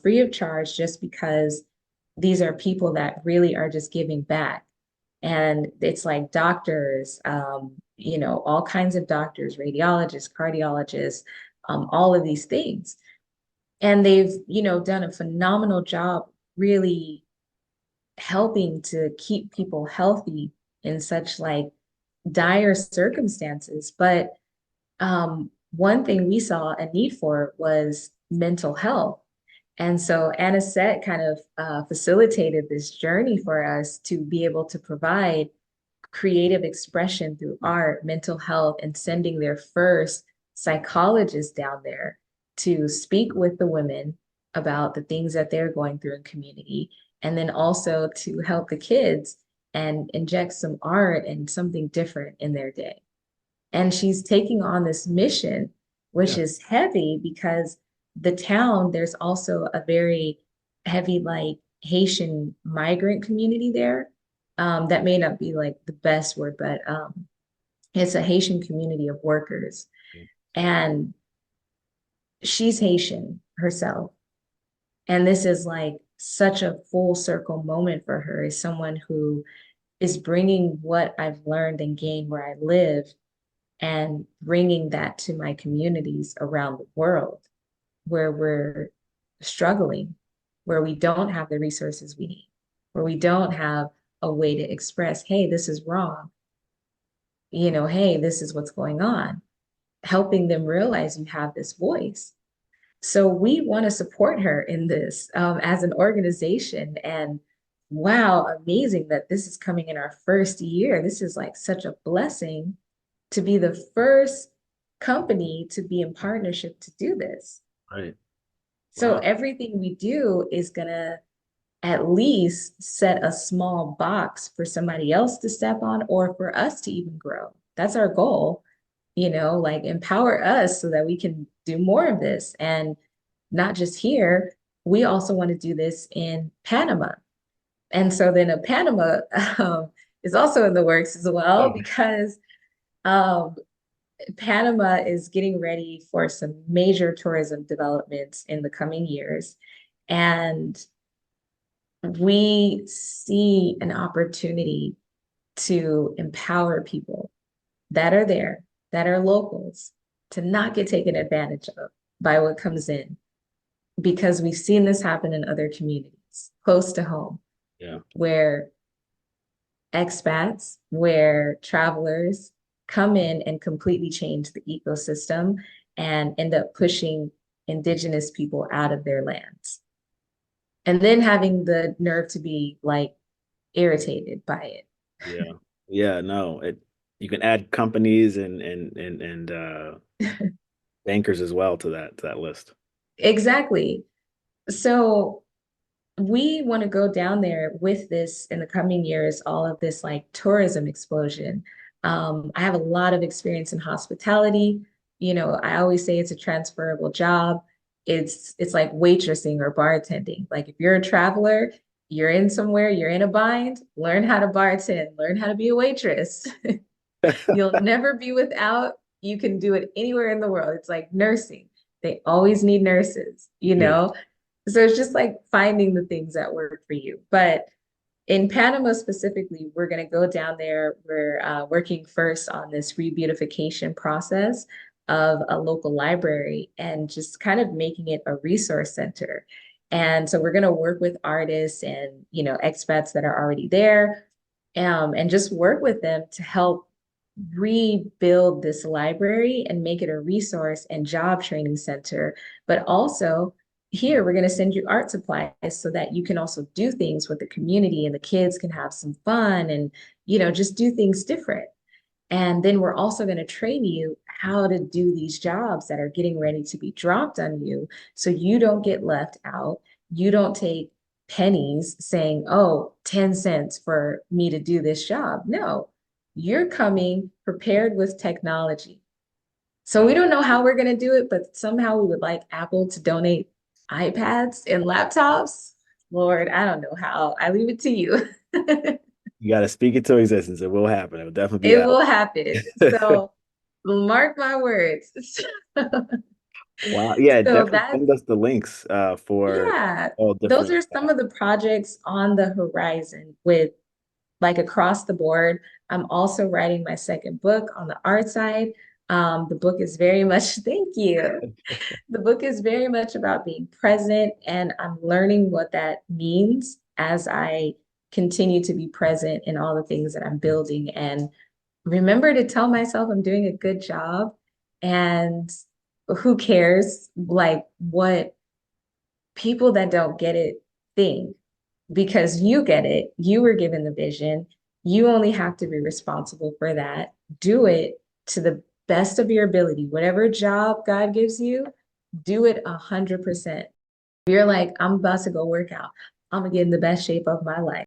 free of charge just because these are people that really are just giving back. And it's like doctors, all kinds of doctors, radiologists, cardiologists, all of these things. And they've, done a phenomenal job really helping to keep people healthy in such like dire circumstances. But one thing we saw a need for was mental health. And so Anisette kind of facilitated this journey for us to be able to provide creative expression through art, mental health, and sending their first psychologist down there to speak with the women about the things that they're going through in community, and then also to help the kids and inject some art and something different in their day. And she's taking on this mission, which Yeah. is heavy because the town, there's also a very heavy, like Haitian migrant community there. That may not be like the best word, but it's a Haitian community of workers. And she's Haitian herself. And this is like such a full circle moment for her as someone who is bringing what I've learned and gained where I live and bringing that to my communities around the world where we're struggling, where we don't have the resources we need, where we don't have a way to express, hey, this is wrong. Hey, this is what's going on, helping them realize you have this voice. So we want to support her in this as an organization. And wow, amazing that this is coming in our first year. This is like such a blessing to be the first company to be in partnership to do this. Right. So Wow. everything we do is going to at least set a small box for somebody else to step on or for us to even grow. That's our goal, like empower us so that we can do more of this. And not just here, we also want to do this in Panama. And so then a Panama is also in the works as well Oh, because um, Panama is getting ready for some major tourism developments in the coming years. And we see an opportunity to empower people that are there, that are locals, to not get taken advantage of by what comes in, because we've seen this happen in other communities close to home, yeah. where expats, where travelers come in and completely change the ecosystem and end up pushing indigenous people out of their lands. And then having the nerve to be like irritated by Yeah. Yeah, no. You can add companies and it. bankers as well to that list. Exactly. So we want to go down there with this in the coming years, all of this like tourism explosion. I have a lot of experience in hospitality. I always say it's a transferable job. It's like waitressing or bartending. Like if you're a traveler, you're in somewhere, you're in a bind, learn how to bartend, learn how to be a waitress. You'll never be without. You can do it anywhere in the world. It's like nursing. They always need nurses, Yeah. So it's just like finding the things that work for you. But in Panama specifically, we're going to go down there. We're working first on this rebeautification process of a local library and just kind of making it a resource center. And so we're going to work with artists and, expats that are already there, and just work with them to help rebuild this library and make it a resource and job training center. But also, here we're going to send you art supplies so that you can also do things with the community and the kids can have some fun and, just do things different. And then we're also going to train you how to do these jobs that are getting ready to be dropped on you so you don't get left out. You don't take pennies saying, oh, 10 cents for me to do this job. No, you're coming prepared with technology. So we Wow. don't know how we're going to do it, but somehow we would like Apple to donate iPads and laptops. Lord, I don't know how. I leave it to you. You got to speak it to existence. It will happen. It will definitely be It out. will happen. So mark my words. Wow. Yeah, So definitely that's, send us the links for yeah, all those different are some of the projects on the horizon with like across the board. I'm also writing my second book on the art side. The book is very much, thank you. The book is very much about being present, and I'm learning what that means as I continue to be present in all the things that I'm building and remember to tell myself I'm doing a good job and who cares like what people that don't get it think? Because you get it, you were given the vision, you only have to be responsible for that. Do it to the best of your ability. Whatever job God gives you, do it 100%. You're like, I'm about to go work out. I'm gonna get in the best shape of my life.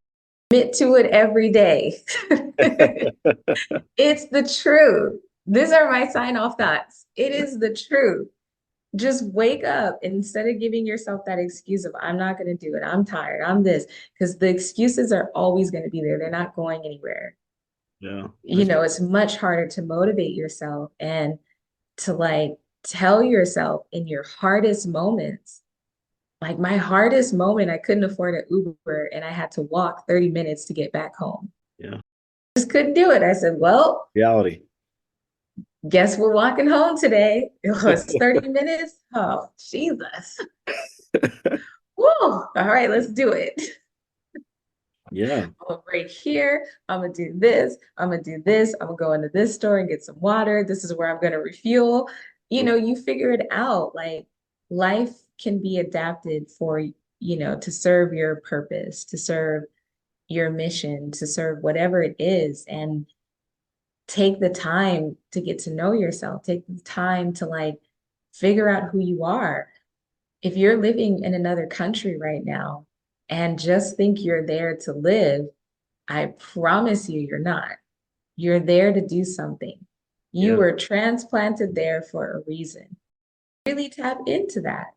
Commit to it every day. It's the truth. These are my sign off thoughts. It is the truth. Just wake up and instead of giving yourself that excuse of, I'm not going to do it, I'm tired, I'm this, because the excuses are always going to be there. They're not going anywhere. Yeah, You that's know, it's much harder to motivate yourself and to like tell yourself in your hardest moments. Like my hardest moment, I couldn't afford an Uber and I had to walk 30 minutes to get back home. yeah, Just couldn't do it. I said, well, reality. guess we're walking home today. It was 30 minutes. Oh, Jesus. Whoa. All right, let's do it. Yeah, I'm gonna break here. I'm gonna do this. I'm gonna do this. I'm gonna go into this store and get some water. This is where I'm gonna refuel. You know, you figure it out. Like life can be adapted for, you know, to serve your purpose, to serve your mission, to serve whatever it is. And take the time to get to know yourself. Take the time to like figure out who you are. If you're living in another country right now and just think you're there to live, I promise you, you're not. You're there to do something. You yeah, were transplanted there for a reason. Really tap into that.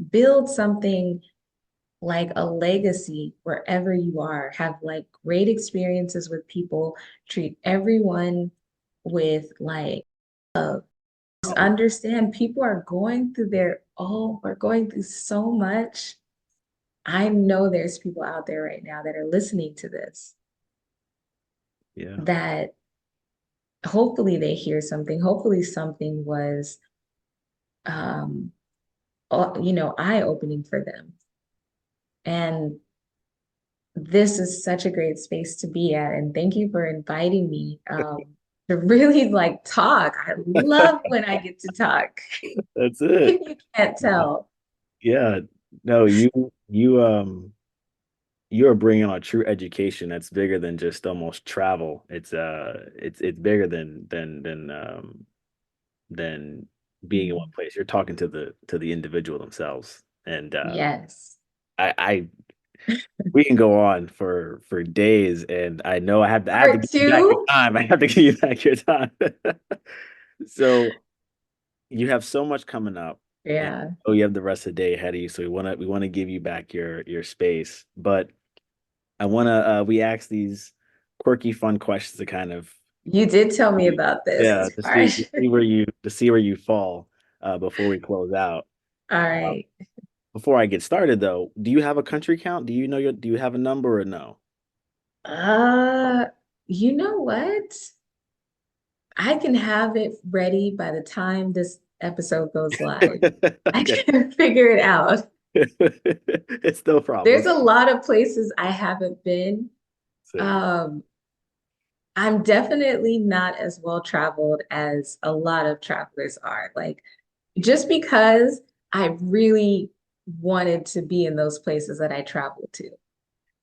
Build something like a legacy wherever you are. Have like great experiences with people. Treat everyone with like love. Just oh, understand people are going through their, oh, we're going through so much. I know there's people out there right now that are listening to this yeah, that hopefully they hear something. Hopefully something was, um, you know, eye-opening for them. And this is such a great space to be at. And thank you for inviting me to really like talk. I love when I get to talk. that's it. If you can't tell. Yeah, no, you are bringing on a true education that's bigger than just almost travel. It's bigger than being in one Mhm. place. You're talking to the individual themselves. And Yes. I we can go on for days, and I know I have to Part give you back your two. time. I have to give you back your time. So you have so much coming up, and Yeah. oh, you have the rest of the day ahead of you. So we want to give you back your space, but I want to we ask these quirky, fun questions to kind of You did tell me about yeah this. to All see right. to see where you fall before we close out. All Uh, right. Before I get started, though, do you have a country count? Do you have a number or no? Uh, you know what? I can have it ready by the time this episode goes live. I Okay. can figure it out. It's no There's problem. a lot of places I haven't been. Same. Um, I'm definitely not as well traveled as a lot of travelers are. Like, just because I really wanted to be in those places that I traveled to.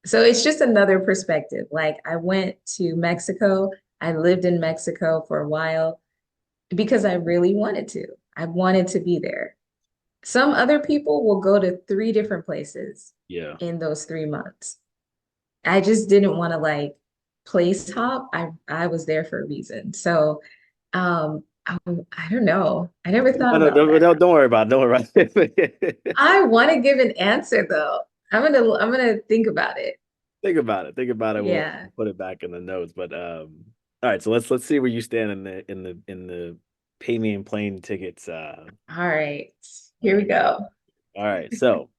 So it's just another perspective. Like, I went to Mexico. I lived in Mexico for a while because I really wanted to. I wanted to be there. Some other people will go to three different places Yeah. in those 3 months. I just didn't want to like place hop. I was there for a reason. So I don't know. I never thought No, no, about that. don't worry about it. Don't worry about it. I want to give an answer though. I'm gonna think about it. Think about it. Think about it. We'll Yeah. put it back in the notes. But all right. So let's see where you stand in the pay me in plane tickets. All right. All Here we right. go. All right. So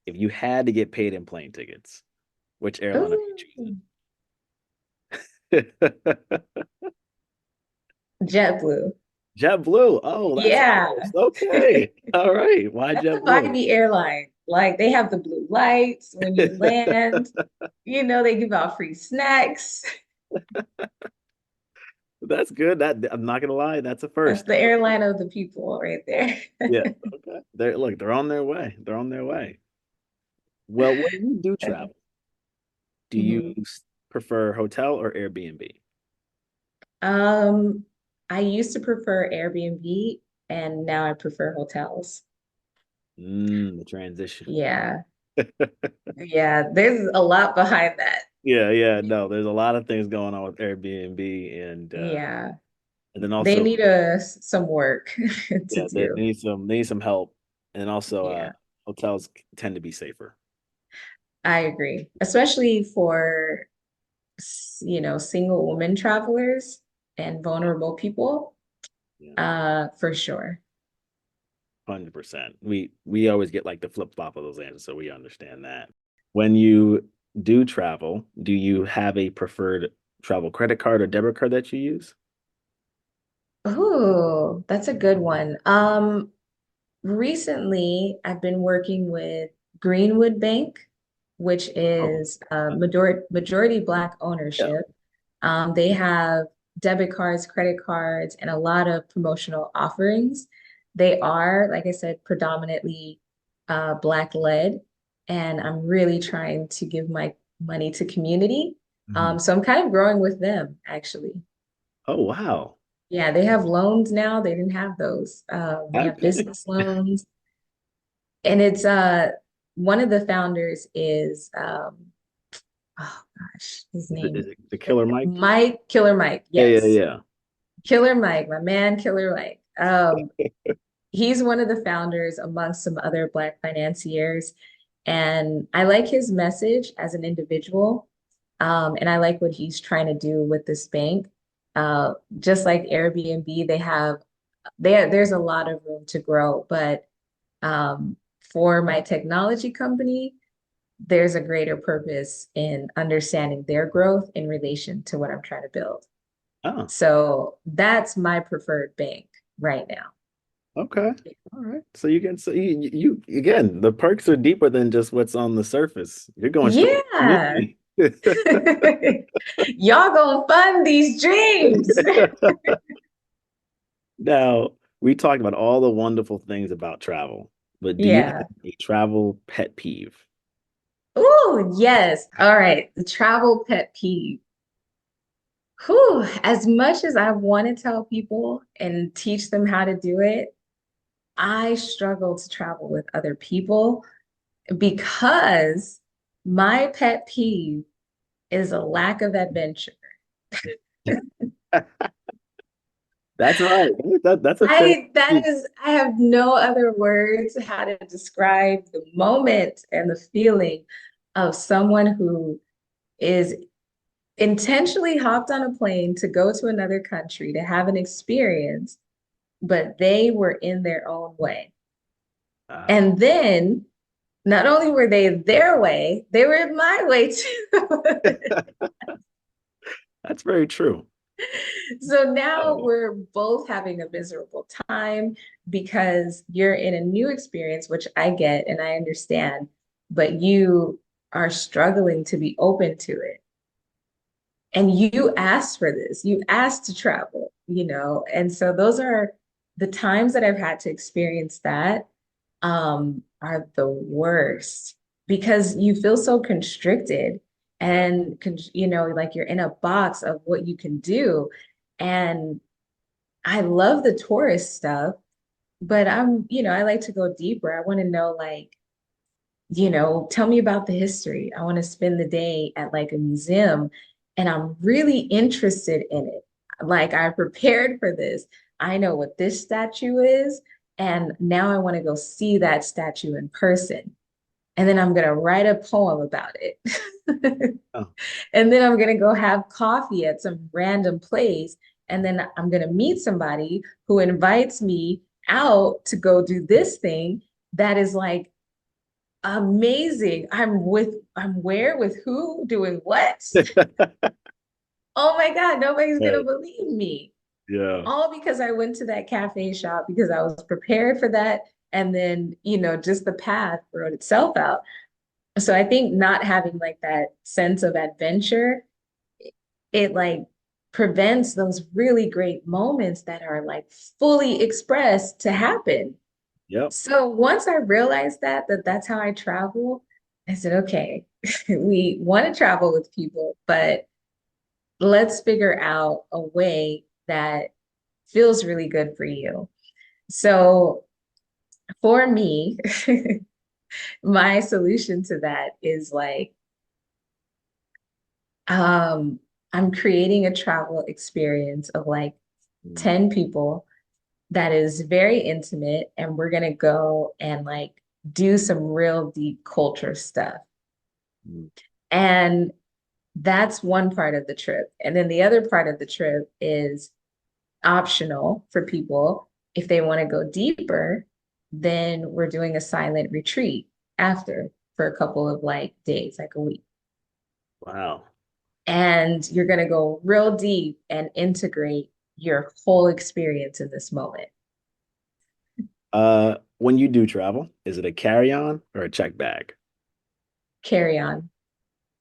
if you had to get paid in plane tickets, which airline are Ooh, you choosing? JetBlue. JetBlue. Oh, that's Yeah. close. Okay. All right. Why That's a JetBlue? vibey airline. Like they have the blue lights when you land. You know, they give out free snacks. That's good. That I'm not gonna lie, that's a That's first. the airline of the people right there. Yeah. Okay. They're on their way. They're on their way. Well, when you do travel, do you Mhm. prefer hotel or Airbnb? Um, I used to prefer Airbnb and now I prefer hotels. The transition. Yeah. Yeah, there's a lot behind that. Yeah, yeah, no, there's a lot of things going on with Airbnb Yeah. and then They also need some work to yeah, they do. need some help. And also Yeah, hotels tend to be safer. I agree. Especially for, single woman travelers and vulnerable people, Yeah, for sure. 100%. We always get like the flip-flop of those answers, so we understand that. When you do travel, do you have a preferred travel credit card or debit card that you use? Oh, that's a good one. Recently, I've been working with Greenwood Bank, which Oh, is majority Black yeah. ownership. They have debit cards, credit cards, and a lot of promotional offerings. They are, like I said, predominantly Black led, and I'm really trying to give my money to community. Mhm. So I'm kind of growing with them, actually. Oh, wow. Yeah, they have loans now. They didn't have those. They have Okay. business loans. And it's one of the founders is oh gosh, his Is name. it the Killer Mike? Killer Mike. Yeah, yeah, Yes. yeah. Killer Mike, my man, Killer Mike. He's one of the founders amongst some other Black financiers. And I like his message as an individual. And I like what he's trying to do with this bank. Just like Airbnb, there's a lot of room to grow, but for my technology company, there's a greater purpose in understanding their growth in relation to what I'm trying to build. Oh, So that's my preferred bank right now. okay. All right. So you again, the perks are deeper than just what's on the surface. You're going straight to Yeah. community. Y'all gonna fund these dreams. Now, we talked about all the wonderful things about travel, but do you have Yeah. a travel pet peeve? Oh, yes. All right. The travel pet peeve. Whew. As much as I want to tell people and teach them how to do it, I struggle to travel with other people because my pet peeve is a lack of adventure. That's right. That's a fair. I have no other words how to describe the moment and the feeling of someone who is intentionally hopped on a plane to go to another country to have an experience, but they were in their own way. Uh, And then not only were they their way, they were in my way too. that's very true. So now Oh, we're both having a miserable time because you're in a new experience, which I get and I understand, but you are struggling to be open to it. And you asked for this, you asked to travel, And so those are the times that I've had to experience that are the worst because you feel so constricted right. and like you're in a box of what you can do. And I love the tourist stuff, but I like to go deeper. I want to know, like, tell me about the history. I want to spend the day at like a museum and I'm really interested in it. Like, I prepared for this. I know what this statue is, and now I want to go see that statue in person. And then I'm going to write a poem about it. Oh, And then I'm going to go have coffee at some random place. And then I'm going to meet somebody who invites me out to go do this thing that is like amazing. I'm where with who doing what? Oh my God, nobody's yeah, gonna believe me. yeah. All because I went to that cafe shop because I was prepared for that. And then, just the path wrote itself out. So I think not having like that sense of adventure, it like prevents those really great moments that are like fully expressed to happen. Yep. So once I realized that that's how I travel, I said, okay, we want to travel with people, but let's figure out a way that feels really good for you. So for me, my solution to that is like, um, I'm creating a travel experience of like Mm, 10 people that is very intimate, and we're gonna go and like do some real deep culture stuff. mm, And that's one part of the trip. And then the other part of the trip is optional for people. If they want to go deeper, then we're doing a silent retreat after for a couple of like days, like a week. wow. And you're going to go real deep and integrate your whole experience in this moment. When you do travel, is it a carry-on or a check bag? Carry on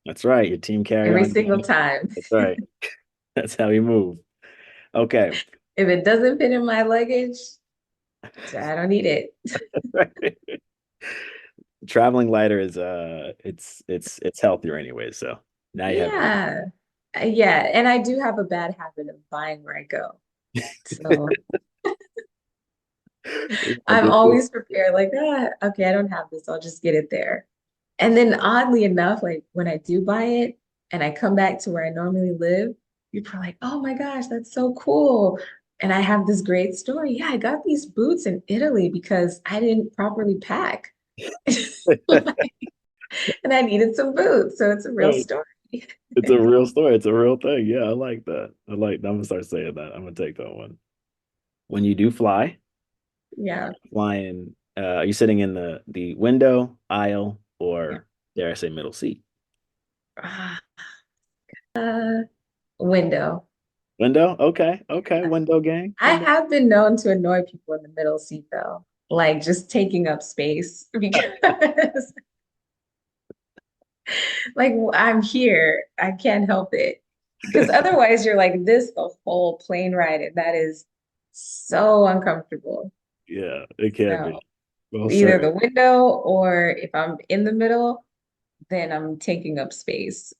That's right, your team every carry-on single gang. time. That's right. That's how you move. Okay. If it doesn't fit in my luggage, I don't need it. Traveling lighter is it's healthier anyway, so now you have reason. Yeah. Yeah. And I do have a bad habit of buying where I go. So Yeah, I'm good thing. always prepared, like, okay, I don't have this. I'll just get it there. And then oddly enough, like when I do buy it and I come back to where I normally live, people are like, oh my gosh, that's so cool. And I have this great story. Yeah, I got these boots in Italy because I didn't properly pack. And I needed some boots. So it's a real Right. story. It's a real story. It's a real thing. Yeah, I like that. I'm gonna start saying that. I'm gonna take that one. When you do fly, Yeah. flying, are you sitting in the window, aisle, Yeah. or dare I say middle seat? Ah, window. Window? Okay, okay. Window gang. I Window. have been known to annoy people in the middle seat though, like just taking up space because like I'm here, I can't help it. Because otherwise you're like this the whole plane ride, and that is so uncomfortable. Yeah, it can So be. Well either said. the window, or if I'm in the middle, then I'm taking up space.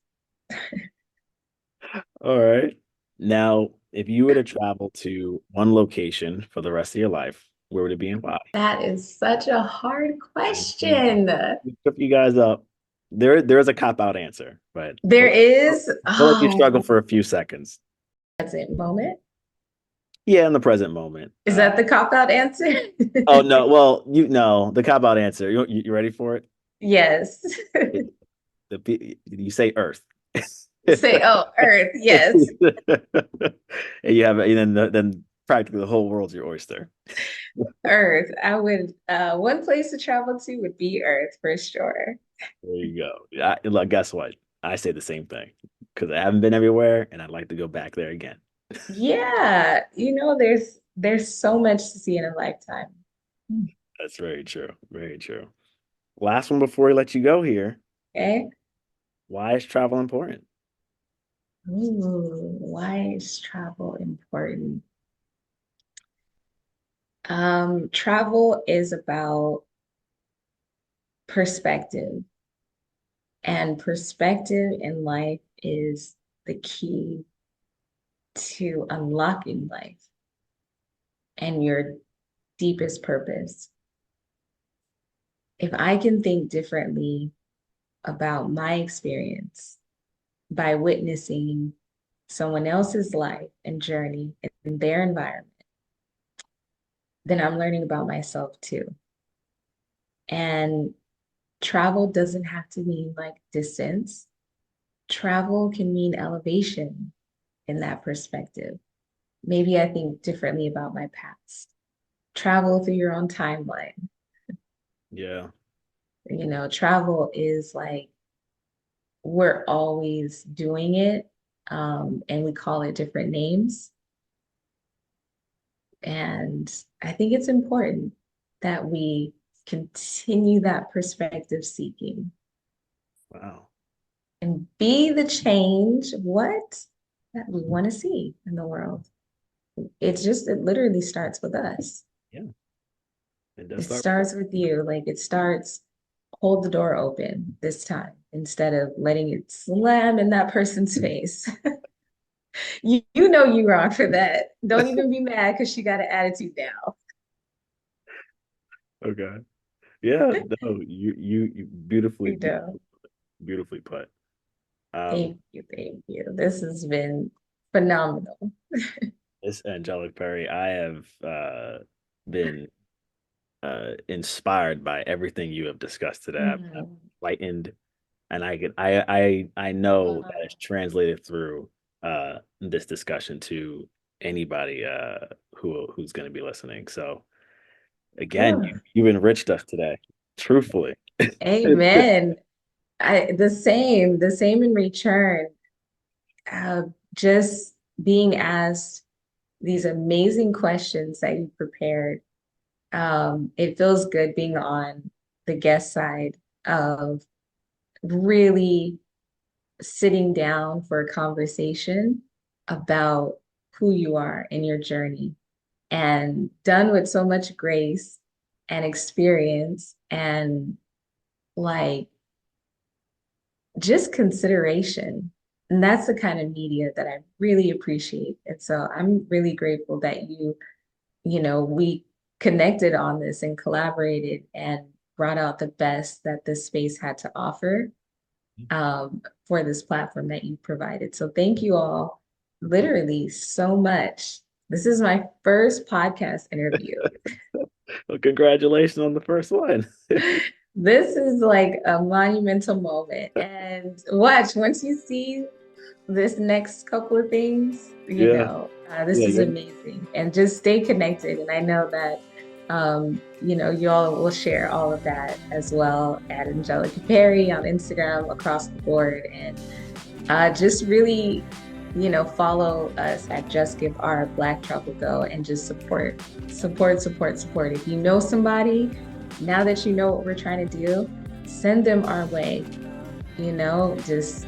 All right. Now, if you were to travel to one location for the rest of your life, where would it be and why? That is such a hard I know. question. To trip you guys up. There is a cop-out answer, but There is, we'll let you oh, struggle for a few seconds. present moment. Yeah, in the present moment. Is that the cop out answer? Oh no, well, you know the cop-out answer. You ready for it? Yes. It- you say Earth. Say, oh, Earth, yes. And you have and then practically the whole world's your oyster. Earth. I would one place to travel to would be Earth for sure. There you go. Look, guess what? I say the same thing because I haven't been everywhere and I'd like to go back there again. Yeah, there's so much to see in a lifetime. That's very true. Very true. Last one before we let you go here. Okay. Why is travel important? Ooh, why is travel important? Travel is about perspective, and perspective in life is the key to unlocking life and your deepest purpose. If I can think differently about my experience by witnessing someone else's life and journey in their environment, then I'm learning about myself too. And travel doesn't have to mean like distance. Travel can mean elevation in that perspective. Maybe I think differently about my past. Travel through your own timeline. Yeah. Travel is like we're always doing it, and we call it different names. And I think it's important that we continue that perspective seeking Wow. and be the change. What? that we want to see in the world. It literally starts with us. Yeah, it does It start. starts with you. Like it starts, hold the door open this time instead of letting it slam in that person's face. You know you wrong for that. Don't even be mad because she got an attitude now. Okay. Yeah, no, you beautifully, You know. beautifully put. Um, Thank you, thank you. This has been phenomenal. this Angelica Perry, I have been inspired by everything you have discussed today. I'm Mhm. enlightened, and I know that Uh, it's translated through this discussion to anybody who's going to be listening. So again, oh, you've enriched us today, truthfully. amen. The same in return. Uh, just being asked these amazing questions that you prepared. It feels good being on the guest side of really sitting down for a conversation about who you are and your journey, and done with so much grace and experience and like just consideration. And that's the kind of media that I really appreciate. And so I'm really grateful that we connected on this and collaborated and brought out the best that this space had to offer, for this platform that you provided. So thank you all literally so much. This is my first podcast interview. Well, congratulations on the first one. This is like a monumental moment. And watch, once you see this next couple of things, Yeah, this yeah, is you're amazing. And just stay connected. And I know that, you all will share all of that as well at Anjelika Perry on Instagram across the board. And just really, follow us at Just Give Our Black Travel Go and just support, support, support, support. If you know somebody, now that you know what we're trying to do, send them our way. Just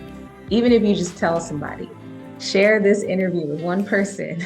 even if you just tell somebody, share this interview with one person.